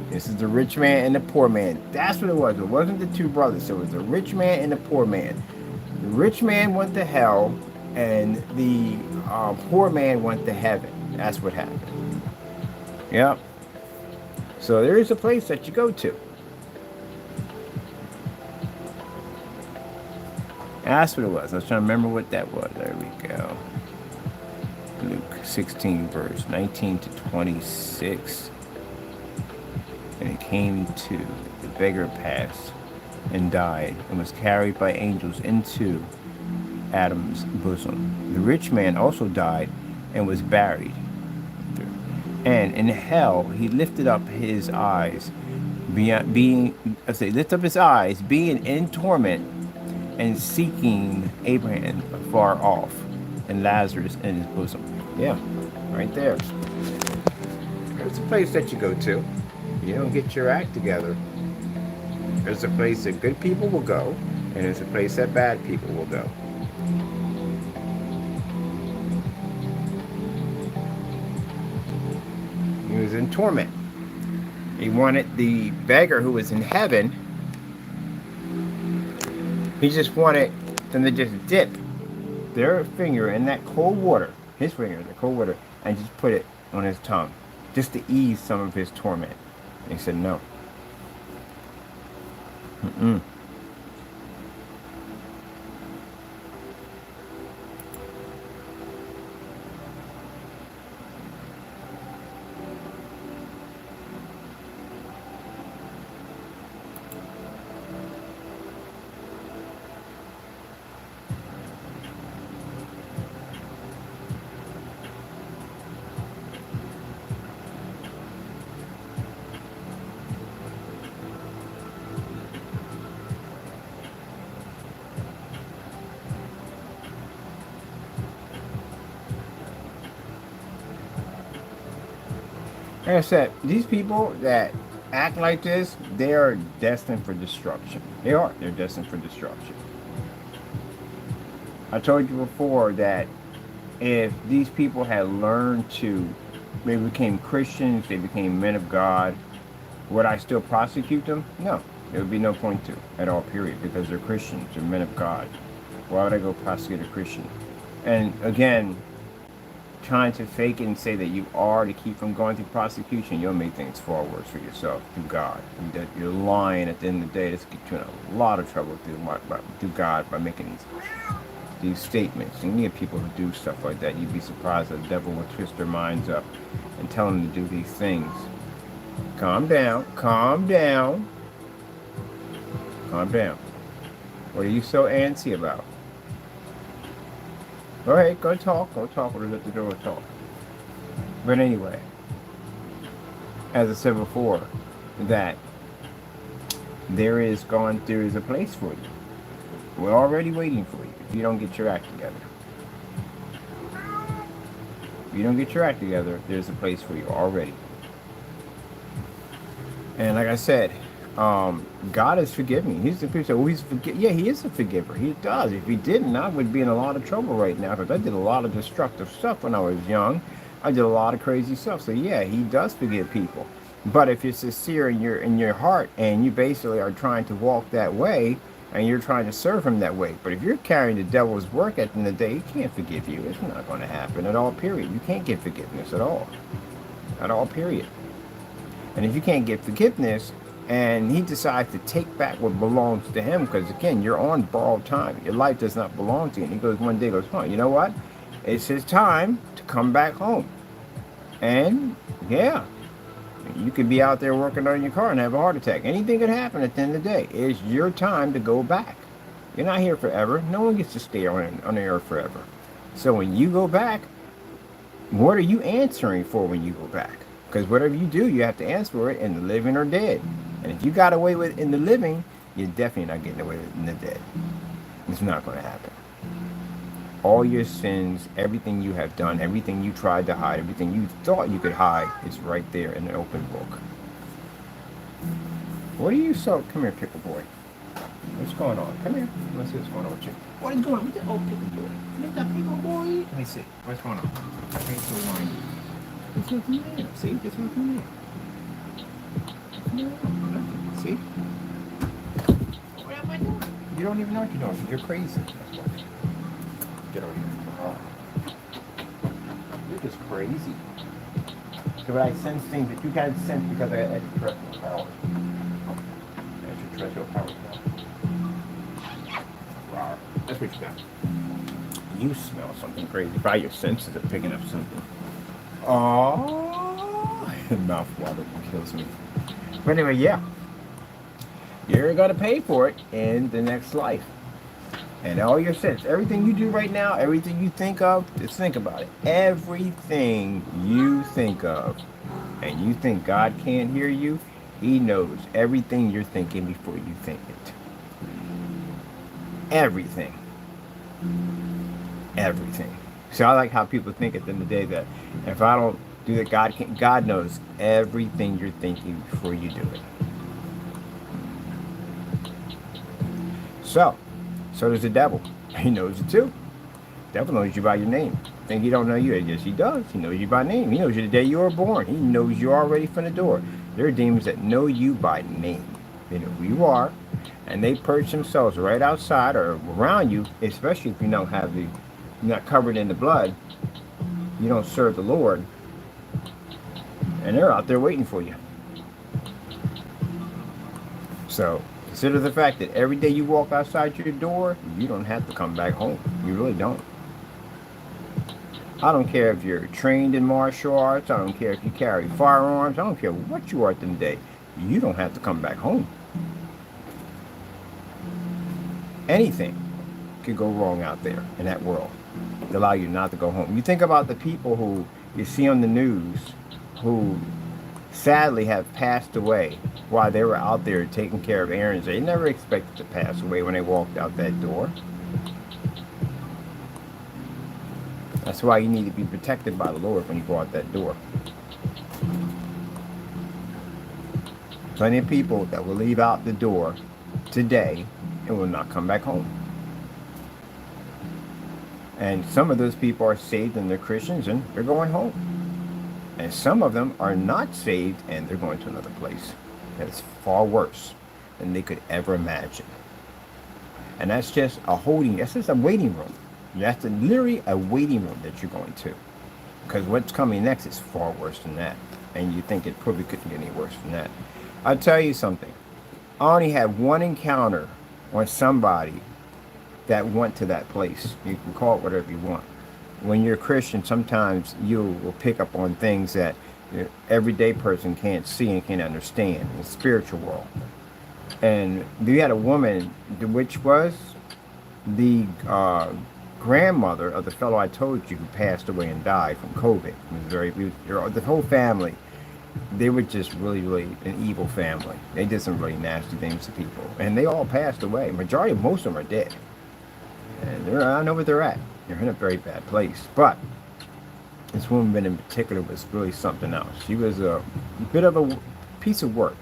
This is the rich man and the poor man. That's what it was. It wasn't the two brothers. It was the rich man and the poor man. The rich man went to hell, and the poor man went to heaven. That's what happened. Yep. So there is a place that you go to. That's what it was. I was trying to remember what that was. There we go. Luke 16, verse 19 to 26. And it came to the beggar passed and died and was carried by angels into Adam's bosom. The rich man also died and was buried. And in hell he lifted up his eyes, being in torment and seeking Abraham afar off, and Lazarus in his bosom. Yeah, right there. There's a place that you go to. You don't get your act together. There's a place that good people will go, and there's a place that bad people will go. was in torment. He wanted the beggar who was in heaven. He just wanted them to just dip their finger in that cold water, his finger in the cold water, and just put it on his tongue, just to ease some of his torment. And he said no. Mm-mm. Like I said, these people that act like this, they are destined for destruction. They are. They're destined for destruction. I told you before that if these people had learned to, they became Christians, they became men of God, would I still prosecute them? No. There would be no point to at all, period, because they're Christians, they're men of God. Why would I go prosecute a Christian? And again, trying to fake it and say that you are to keep from going through prosecution, you'll make things far worse for yourself through God. And that you're lying at the end of the day. This gets you in a lot of trouble through God by making these statements. And you get people who do stuff like that. You'd be surprised that the devil will twist their minds up and tell them to do these things. Calm down. Calm down. Calm down. What are you so antsy about? Go ahead, go talk, or let the door talk. But anyway, as I said before, that there is a place for you. We're already waiting for you if you don't get your act together. If you don't get your act together, there's a place for you already. And like I said, God has forgiven me. He's the people say, well, yeah, he is a forgiver. He does. If he didn't, I would be in a lot of trouble right now because I did a lot of destructive stuff when I was young. I did a lot of crazy stuff. So yeah, he does forgive people. But if you're sincere in your heart and you basically are trying to walk that way and you're trying to serve him that way, but if you're carrying the devil's work at the end of the day, he can't forgive you. It's not going to happen at all, period. You can't get forgiveness at all. At all, period. And if you can't get forgiveness, and he decides to take back what belongs to him, because again, you're on borrowed time. Your life does not belong to you. And he goes one day, you know what? It's his time to come back home. And yeah, you could be out there working on your car and have a heart attack. Anything could happen at the end of the day. It's your time to go back. You're not here forever. No one gets to stay on the earth forever. So when you go back, what are you answering for when you go back? Because whatever you do, you have to answer for it in the living or dead. And if you got away with it in the living, you're definitely not getting away with it in the dead. It's not going to happen. All your sins, everything you have done, everything you tried to hide, everything you thought you could hide is right there in the open book. What are you so... Come here, pickle boy. What's going on? Come here. Let's see what's going on with you. What is going on with the old pickle boy? Look at pickle boy. Let me see. What's going on? I think so whiny. There's nothing there. See? There's nothing there. See? What am I doing? You don't even know what you're doing. You're crazy. Get over here. Oh. You're just crazy. So when I sense things that you can't sense because I got extraterrestrial power. Extraterrestrial power. Rawr. That's what you got. You smell something crazy. Probably your senses are picking up something. Oh, mouth water kills me. But anyway, yeah. You're going to pay for it in the next life. And all your sins, everything you do right now, everything you think of, just think about it. Everything you think of, and you think God can't hear you, he knows everything you're thinking before you think it. Everything. Everything. So I like how people think at the end of the day that if I don't do that, God knows everything you're thinking before you do it. So does the devil. He knows it too. The devil knows you by your name. think he don't know you. Yes, he does. He knows you by name. He knows you the day you were born. He knows you already from the door. There are demons that know you by name. They know who you are, and they perch themselves right outside or around you, especially if you don't have the, you're not covered in the blood, you don't serve the Lord, and they're out there waiting for you. So consider the fact that every day you walk outside your door, you don't have to come back home. You really don't. I don't care if you're trained in martial arts. I don't care if you carry firearms. I don't care what you are today. You don't have to come back home. Anything could go wrong out there in that world to allow you not to go home. You think about the people who you see on the news who sadly have passed away while they were out there taking care of errands. They never expected to pass away when they walked out that door. That's why you need to be protected by the Lord when you go out that door. Plenty of people that will leave out the door today and will not come back home. And some of those people are saved and they're Christians and they're going home. And some of them are not saved and they're going to another place that is far worse than they could ever imagine. And that's just that's just a waiting room. That's literally a waiting room that you're going to. Because what's coming next is far worse than that. And you think it probably couldn't get any worse than that. I'll tell you something. I only had one encounter on somebody that went to that place. You can call it whatever you want. When you're a Christian, sometimes you will pick up on things that your everyday person can't see and can't understand in the spiritual world. And we had a woman, which was the grandmother of the fellow I told you who passed away and died from COVID. It was the whole family. They were just really, really an evil family. They did some really nasty things to people. And they all passed away. Most of them are dead. And I don't know where they're at. They're in a very bad place. But this woman in particular was really something else. She was a bit of a piece of work.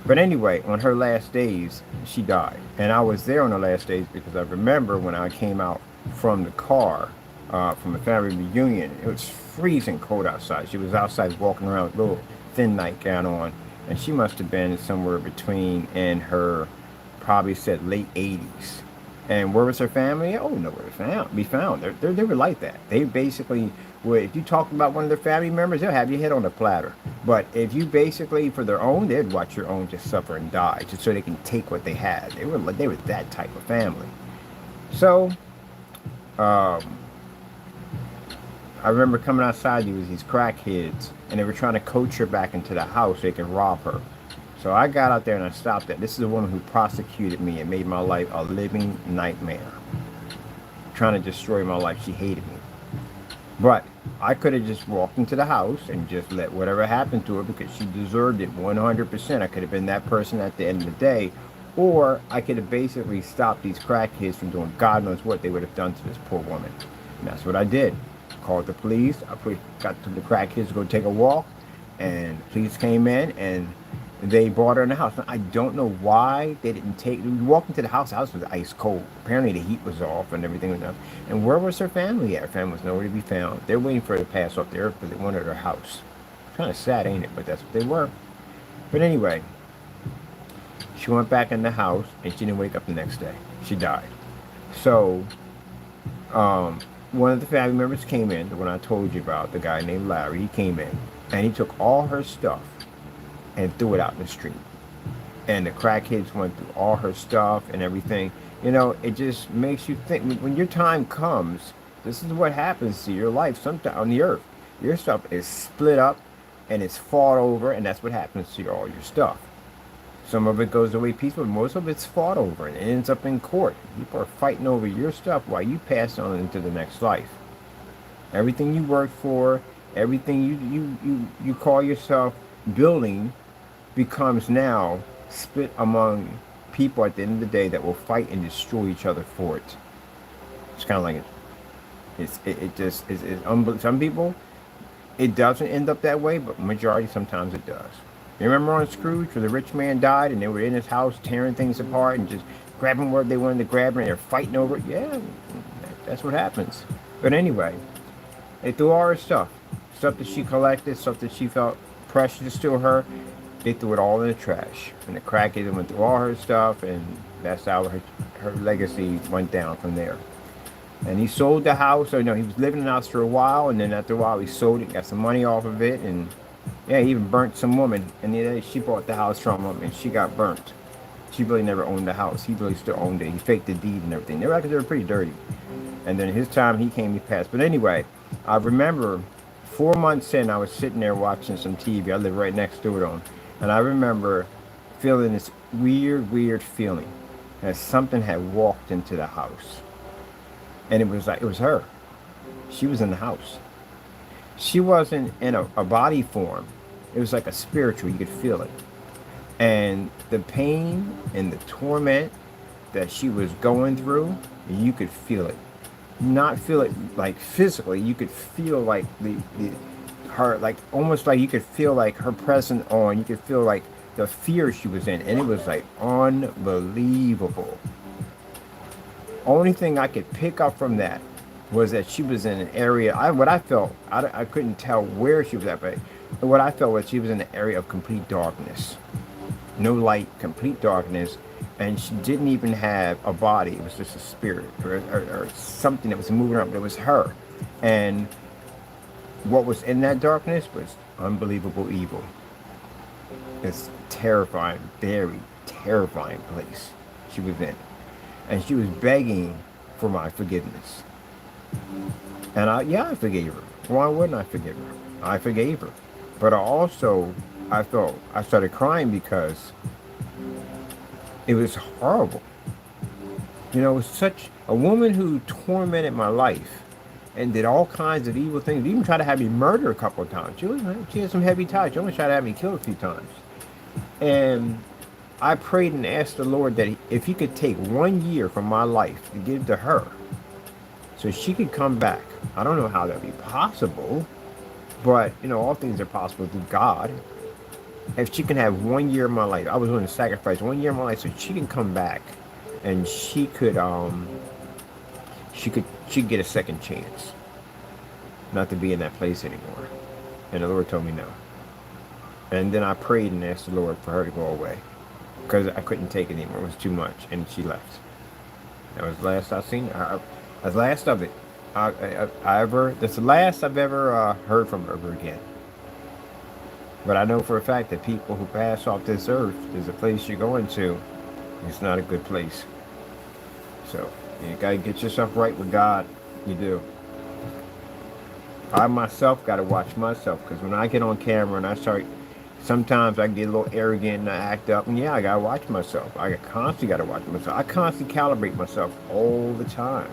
But anyway, on her last days, she died. And I was there on her last days because I remember when I came out from the car, from a family reunion, it was freezing cold outside. She was outside walking around with a little thin nightgown on. And she must have been somewhere between in her, probably said late 80s. And where was her family? Oh, nowhere to be found. They were like that. They basically, if you talk about one of their family members, they'll have your head on a platter. But if you basically, for their own, they'd watch your own just suffer and die, just so they can take what they had. They were that type of family. So, I remember coming outside, there was these crackheads, and they were trying to coach her back into the house so they could rob her. So I got out there and I stopped that. This is a woman who prosecuted me and made my life a living nightmare. Trying to destroy my life. She hated me. But I could have just walked into the house and just let whatever happened to her because she deserved it 100%. I could have been that person at the end of the day. Or I could have basically stopped these crackheads from doing God knows what they would have done to this poor woman. And that's what I did. Called the police. Got to the crackheads to go take a walk. And police came in and they brought her in the house. Now, I don't know why they didn't take. We walked into the house was ice cold. Apparently the heat was off and everything was off. And where was her family at? Her family was nowhere to be found. They're waiting for her to pass off the earth because they wanted her house. Kind of sad, ain't it? But that's what they were. But anyway, she went back in the house and she didn't wake up the next day. She died. So, one of the family members came in, the one I told you about, the guy named Larry. He came in and he took all her stuff and threw it out in the street. And the crackheads went through all her stuff and everything. You know, it just makes you think, when your time comes, this is what happens to your life sometime on the earth. Your stuff is split up and it's fought over, and that's what happens to all your stuff. Some of it goes away peacefully, most of it's fought over and it ends up in court. People are fighting over your stuff while you pass on into the next life. Everything you work for, everything you call yourself building becomes now split among people at the end of the day that will fight and destroy each other for it. It's kind of like some people, it doesn't end up that way, but majority sometimes it does. You remember on Scrooge where the rich man died and they were in his house tearing things apart and just grabbing where they wanted to grab and they're fighting over it? Yeah, that's what happens. But anyway, they threw all her stuff that she collected, stuff that she felt precious to her. They threw it all in the trash. And the crackhead went through all her stuff, and that's how her legacy went down from there. And he sold the house. Or no, he was living in the house for a while, and then after a while he sold it, got some money off of it, and yeah, he even burnt some woman. And then she bought the house from him, and she got burnt. She really never owned the house. He really still owned it. He faked the deed and everything. They were pretty dirty. And then his time, he came, he passed. But anyway, I remember 4 months in, I was sitting there watching some TV. I live right next door to him. And I remember feeling this weird feeling that something had walked into the house. And it was like, it was her. She was in the house. She wasn't in a body form. It was like a spiritual. You could feel it. And the pain and the torment that she was going through, you could feel it. Not feel it like physically. You could feel like her, like almost like you could feel like her presence on. You could feel like the fear she was in, and it was like unbelievable. Only thing I could pick up from that was that she was in an area. What I felt, I couldn't tell where she was at, but what I felt was she was in an area of complete darkness, no light, complete darkness, and she didn't even have a body. It was just a spirit or something that was moving up. It was her, and what was in that darkness was unbelievable evil. It's terrifying, very terrifying place she was in. And she was begging for my forgiveness. And I forgave her. Why wouldn't I forgive her? I forgave her. But I started crying because it was horrible. You know, it was such a woman who tormented my life and did all kinds of evil things. Even tried to have me murder a couple of times. She had some heavy ties. She almost tried to have me killed a few times. And I prayed and asked the Lord that if he could take 1 year from my life to give to her so she could come back. I don't know how that would be possible, but, you know, all things are possible through God. If she can have 1 year of my life, I was willing to sacrifice 1 year of my life so she can come back and she could get a second chance not to be in that place anymore. And the Lord told me no. And then I prayed and asked the Lord for her to go away because I couldn't take it anymore. It was too much, and she left. That was the last I've seen her. That's the last of it. That's the last I've ever heard from her ever again. But I know for a fact that people who pass off this earth, there's a place you're going to. It's not a good place. So you gotta get yourself right with God. You do. I myself gotta watch myself because when I get on camera and I start, sometimes I get a little arrogant and I act up. And yeah, I gotta watch myself. I constantly gotta watch myself. I constantly calibrate myself all the time.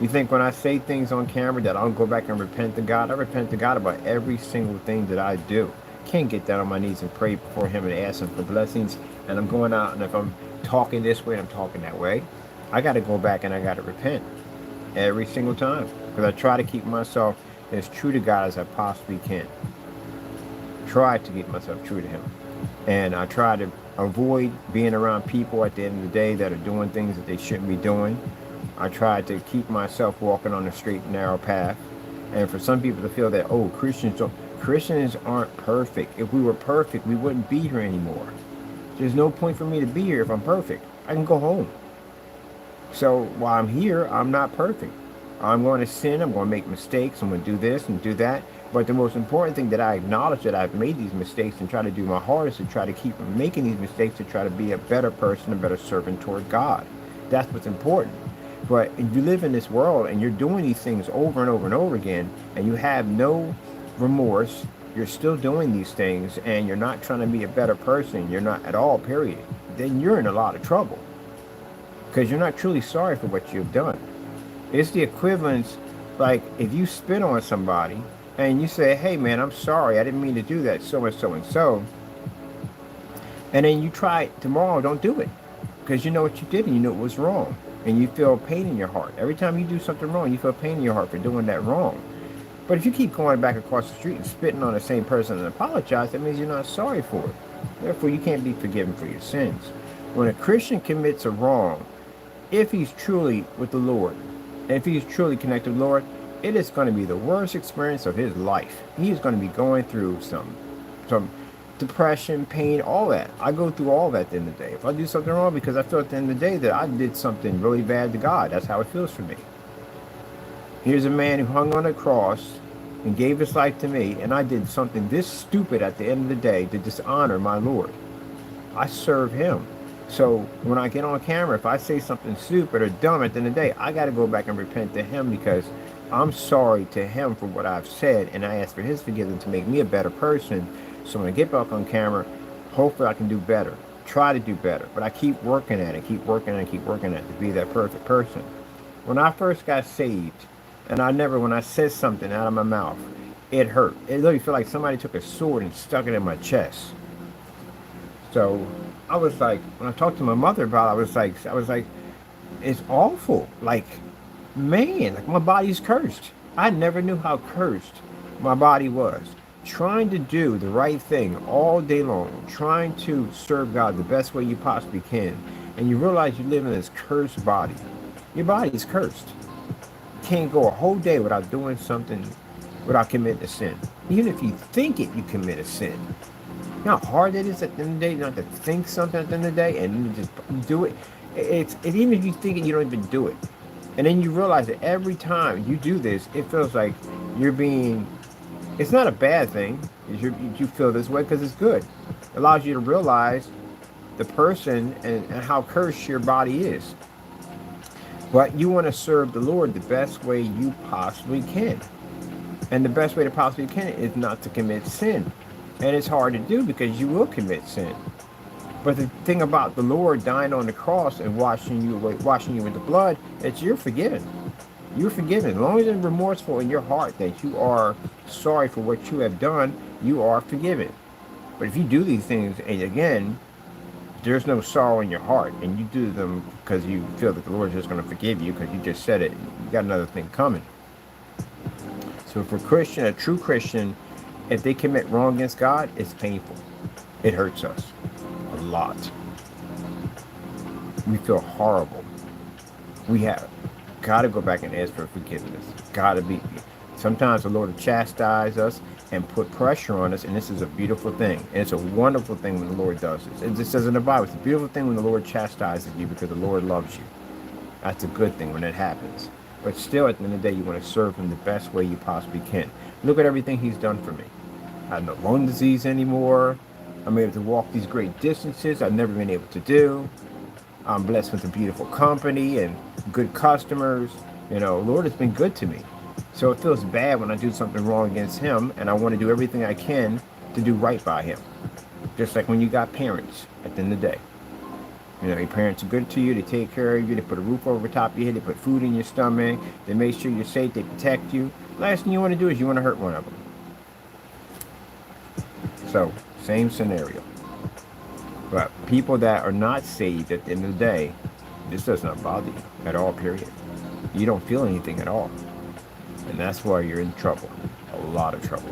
You think when I say things on camera that I'll go back and repent to God? I repent to God about every single thing that I do. Can't get down on my knees and pray before him and ask him for blessings. And I'm going out, and if I'm talking this way, I'm talking that way. I got to go back and I got to repent every single time because I try to keep myself as true to God as I possibly can. Try to keep myself true to him. And I try to avoid being around people at the end of the day that are doing things that they shouldn't be doing. I try to keep myself walking on a straight and narrow path. And for some people to feel that, oh, Christians aren't perfect. If we were perfect, we wouldn't be here anymore. There's no point for me to be here if I'm perfect. I can go home. So while I'm here, I'm not perfect. I'm going to sin. I'm going to make mistakes. I'm going to do this and do that. But the most important thing that I acknowledge that I've made these mistakes and try to do my hardest to try to keep from making these mistakes to try to be a better person, a better servant toward God. That's what's important. But if you live in this world and you're doing these things over and over and over again and you have no remorse, you're still doing these things and you're not trying to be a better person, you're not at all, period, then you're in a lot of trouble because you're not truly sorry for what you've done. It's the equivalence, like if you spit on somebody and you say, hey man, I'm sorry, I didn't mean to do that, so and so and so, and then you try it tomorrow, don't do it because you know what you did and you know it was wrong. And you feel pain in your heart. Every time you do something wrong, you feel pain in your heart for doing that wrong. But if you keep going back across the street and spitting on the same person and apologize, that means you're not sorry for it. Therefore, you can't be forgiven for your sins. When a Christian commits a wrong, if he's truly with the Lord, And if he's truly connected with the Lord, it is going to be the worst experience of his life. He's going to be going through some depression, pain, all that. I go through all that at the end of the day. If I do something wrong, because I feel at the end of the day that I did something really bad to God. That's how it feels for me. Here's a man who hung on a cross and gave his life to me, and I did something this stupid at the end of the day to dishonor my Lord. I serve him. So when I get on camera, if I say something stupid or dumb at the end of the day, I got to go back and repent to him, because I'm sorry to him for what I've said, and I ask for his forgiveness to make me a better person. So when I get back on camera, hopefully I can do better, try to do better. But I keep working at it, keep working at it, keep working at it to be that perfect person. When I first got saved, and when I said something out of my mouth, it hurt. It literally felt like somebody took a sword and stuck it in my chest. So I was like, when I talked to my mother about it, I was like, it's awful. Like, man, like my body's cursed. I never knew how cursed my body was. Trying to do the right thing all day long, trying to serve God the best way you possibly can, and you realize you live in this cursed body. Your body is cursed. You can't go a whole day without doing something, without committing a sin. Even if you think it, you commit a sin. You know how hard it is at the end of the day not to think something at the end of the day and you just do it. Even if you think it, you don't even do it. And then you realize that every time you do this, it feels like you're being, it's not a bad thing. You feel this way because it's good. It allows you to realize the person and how cursed your body is. But you want to serve the Lord the best way you possibly can. And the best way to possibly can is not to commit sin. And it's hard to do because you will commit sin. But the thing about the Lord dying on the cross and washing you with the blood, it's you're forgiven. You're forgiven. As long as it's remorseful in your heart that you are sorry for what you have done, you are forgiven. But if you do these things, and again, there's no sorrow in your heart, and you do them because you feel that the Lord is just going to forgive you because you just said it, you got another thing coming. So for a true Christian, if they commit wrong against God, it's painful. It hurts us a lot. We feel horrible. We have got to go back and ask for forgiveness. Sometimes the Lord will chastise us and put pressure on us, and this is a beautiful thing. And it's a wonderful thing when the Lord does this. It just says in the Bible, it's a beautiful thing when the Lord chastises you because the Lord loves you. That's a good thing when it happens. But still, at the end of the day, you want to serve him the best way you possibly can. Look at everything he's done for me. I have no lung disease anymore. I'm able to walk these great distances I've never been able to do. I'm blessed with a beautiful company and good customers. You know, Lord has been good to me. So it feels bad when I do something wrong against him, and I want to do everything I can to do right by him. Just like when you got parents at the end of the day. You know, your parents are good to you, they take care of you, they put a roof over top of your head, they put food in your stomach, they make sure you're safe, they protect you. Last thing you want to do is you want to hurt one of them. So, same scenario. But people that are not saved at the end of the day, this does not bother you at all, period. You don't feel anything at all. And that's why you're in trouble. A lot of trouble.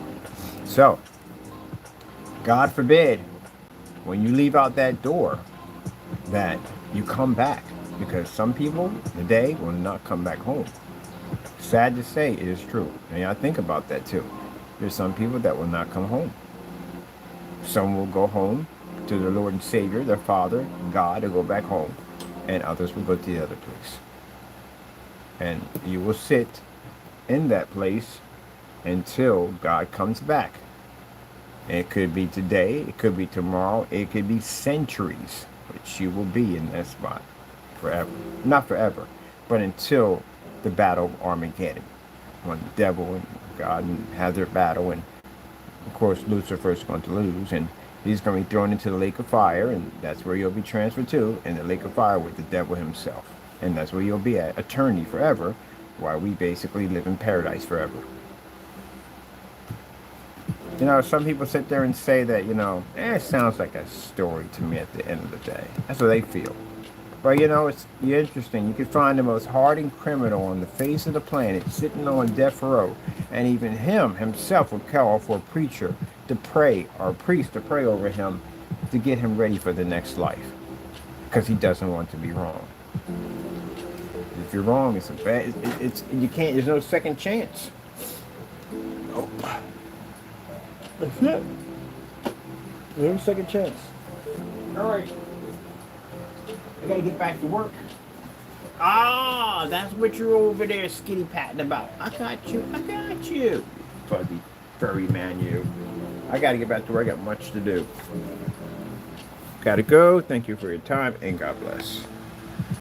So, God forbid, when you leave out that door, that you come back. Because some people today will not come back home. Sad to say, it is true. And I think about that too. There's some people that will not come home. Some will go home to their Lord and Savior, their Father, God, and go back home. And others will go to the other place. And you will sit in that place until God comes back. And it could be today, it could be tomorrow, it could be centuries, but you will be in that spot forever. Not forever, but until the battle of Armageddon, when the devil and God have their battle, and of course Lucifer is going to lose, and he's going to be thrown into the lake of fire, and that's where you'll be transferred to, in the lake of fire with the devil himself. And that's where you'll be at eternity forever, while we basically live in paradise forever. You know, some people sit there and say that, you know, it sounds like a story to me at the end of the day. That's what they feel. But, you know, it's interesting. You could find the most hardened criminal on the face of the planet sitting on death row, and even himself will call for a preacher to pray, or a priest to pray over him to get him ready for the next life, because he doesn't want to be wrong. If you're wrong, it's a bad. It's you can't. There's no second chance. Oh, that's it. No second chance. All right. I gotta get back to work. Ah, that's what you're over there skinny patting about. I got you. I got you. Fuzzy furry man, you. I gotta get back to work. I got much to do. Gotta go. Thank you for your time and God bless.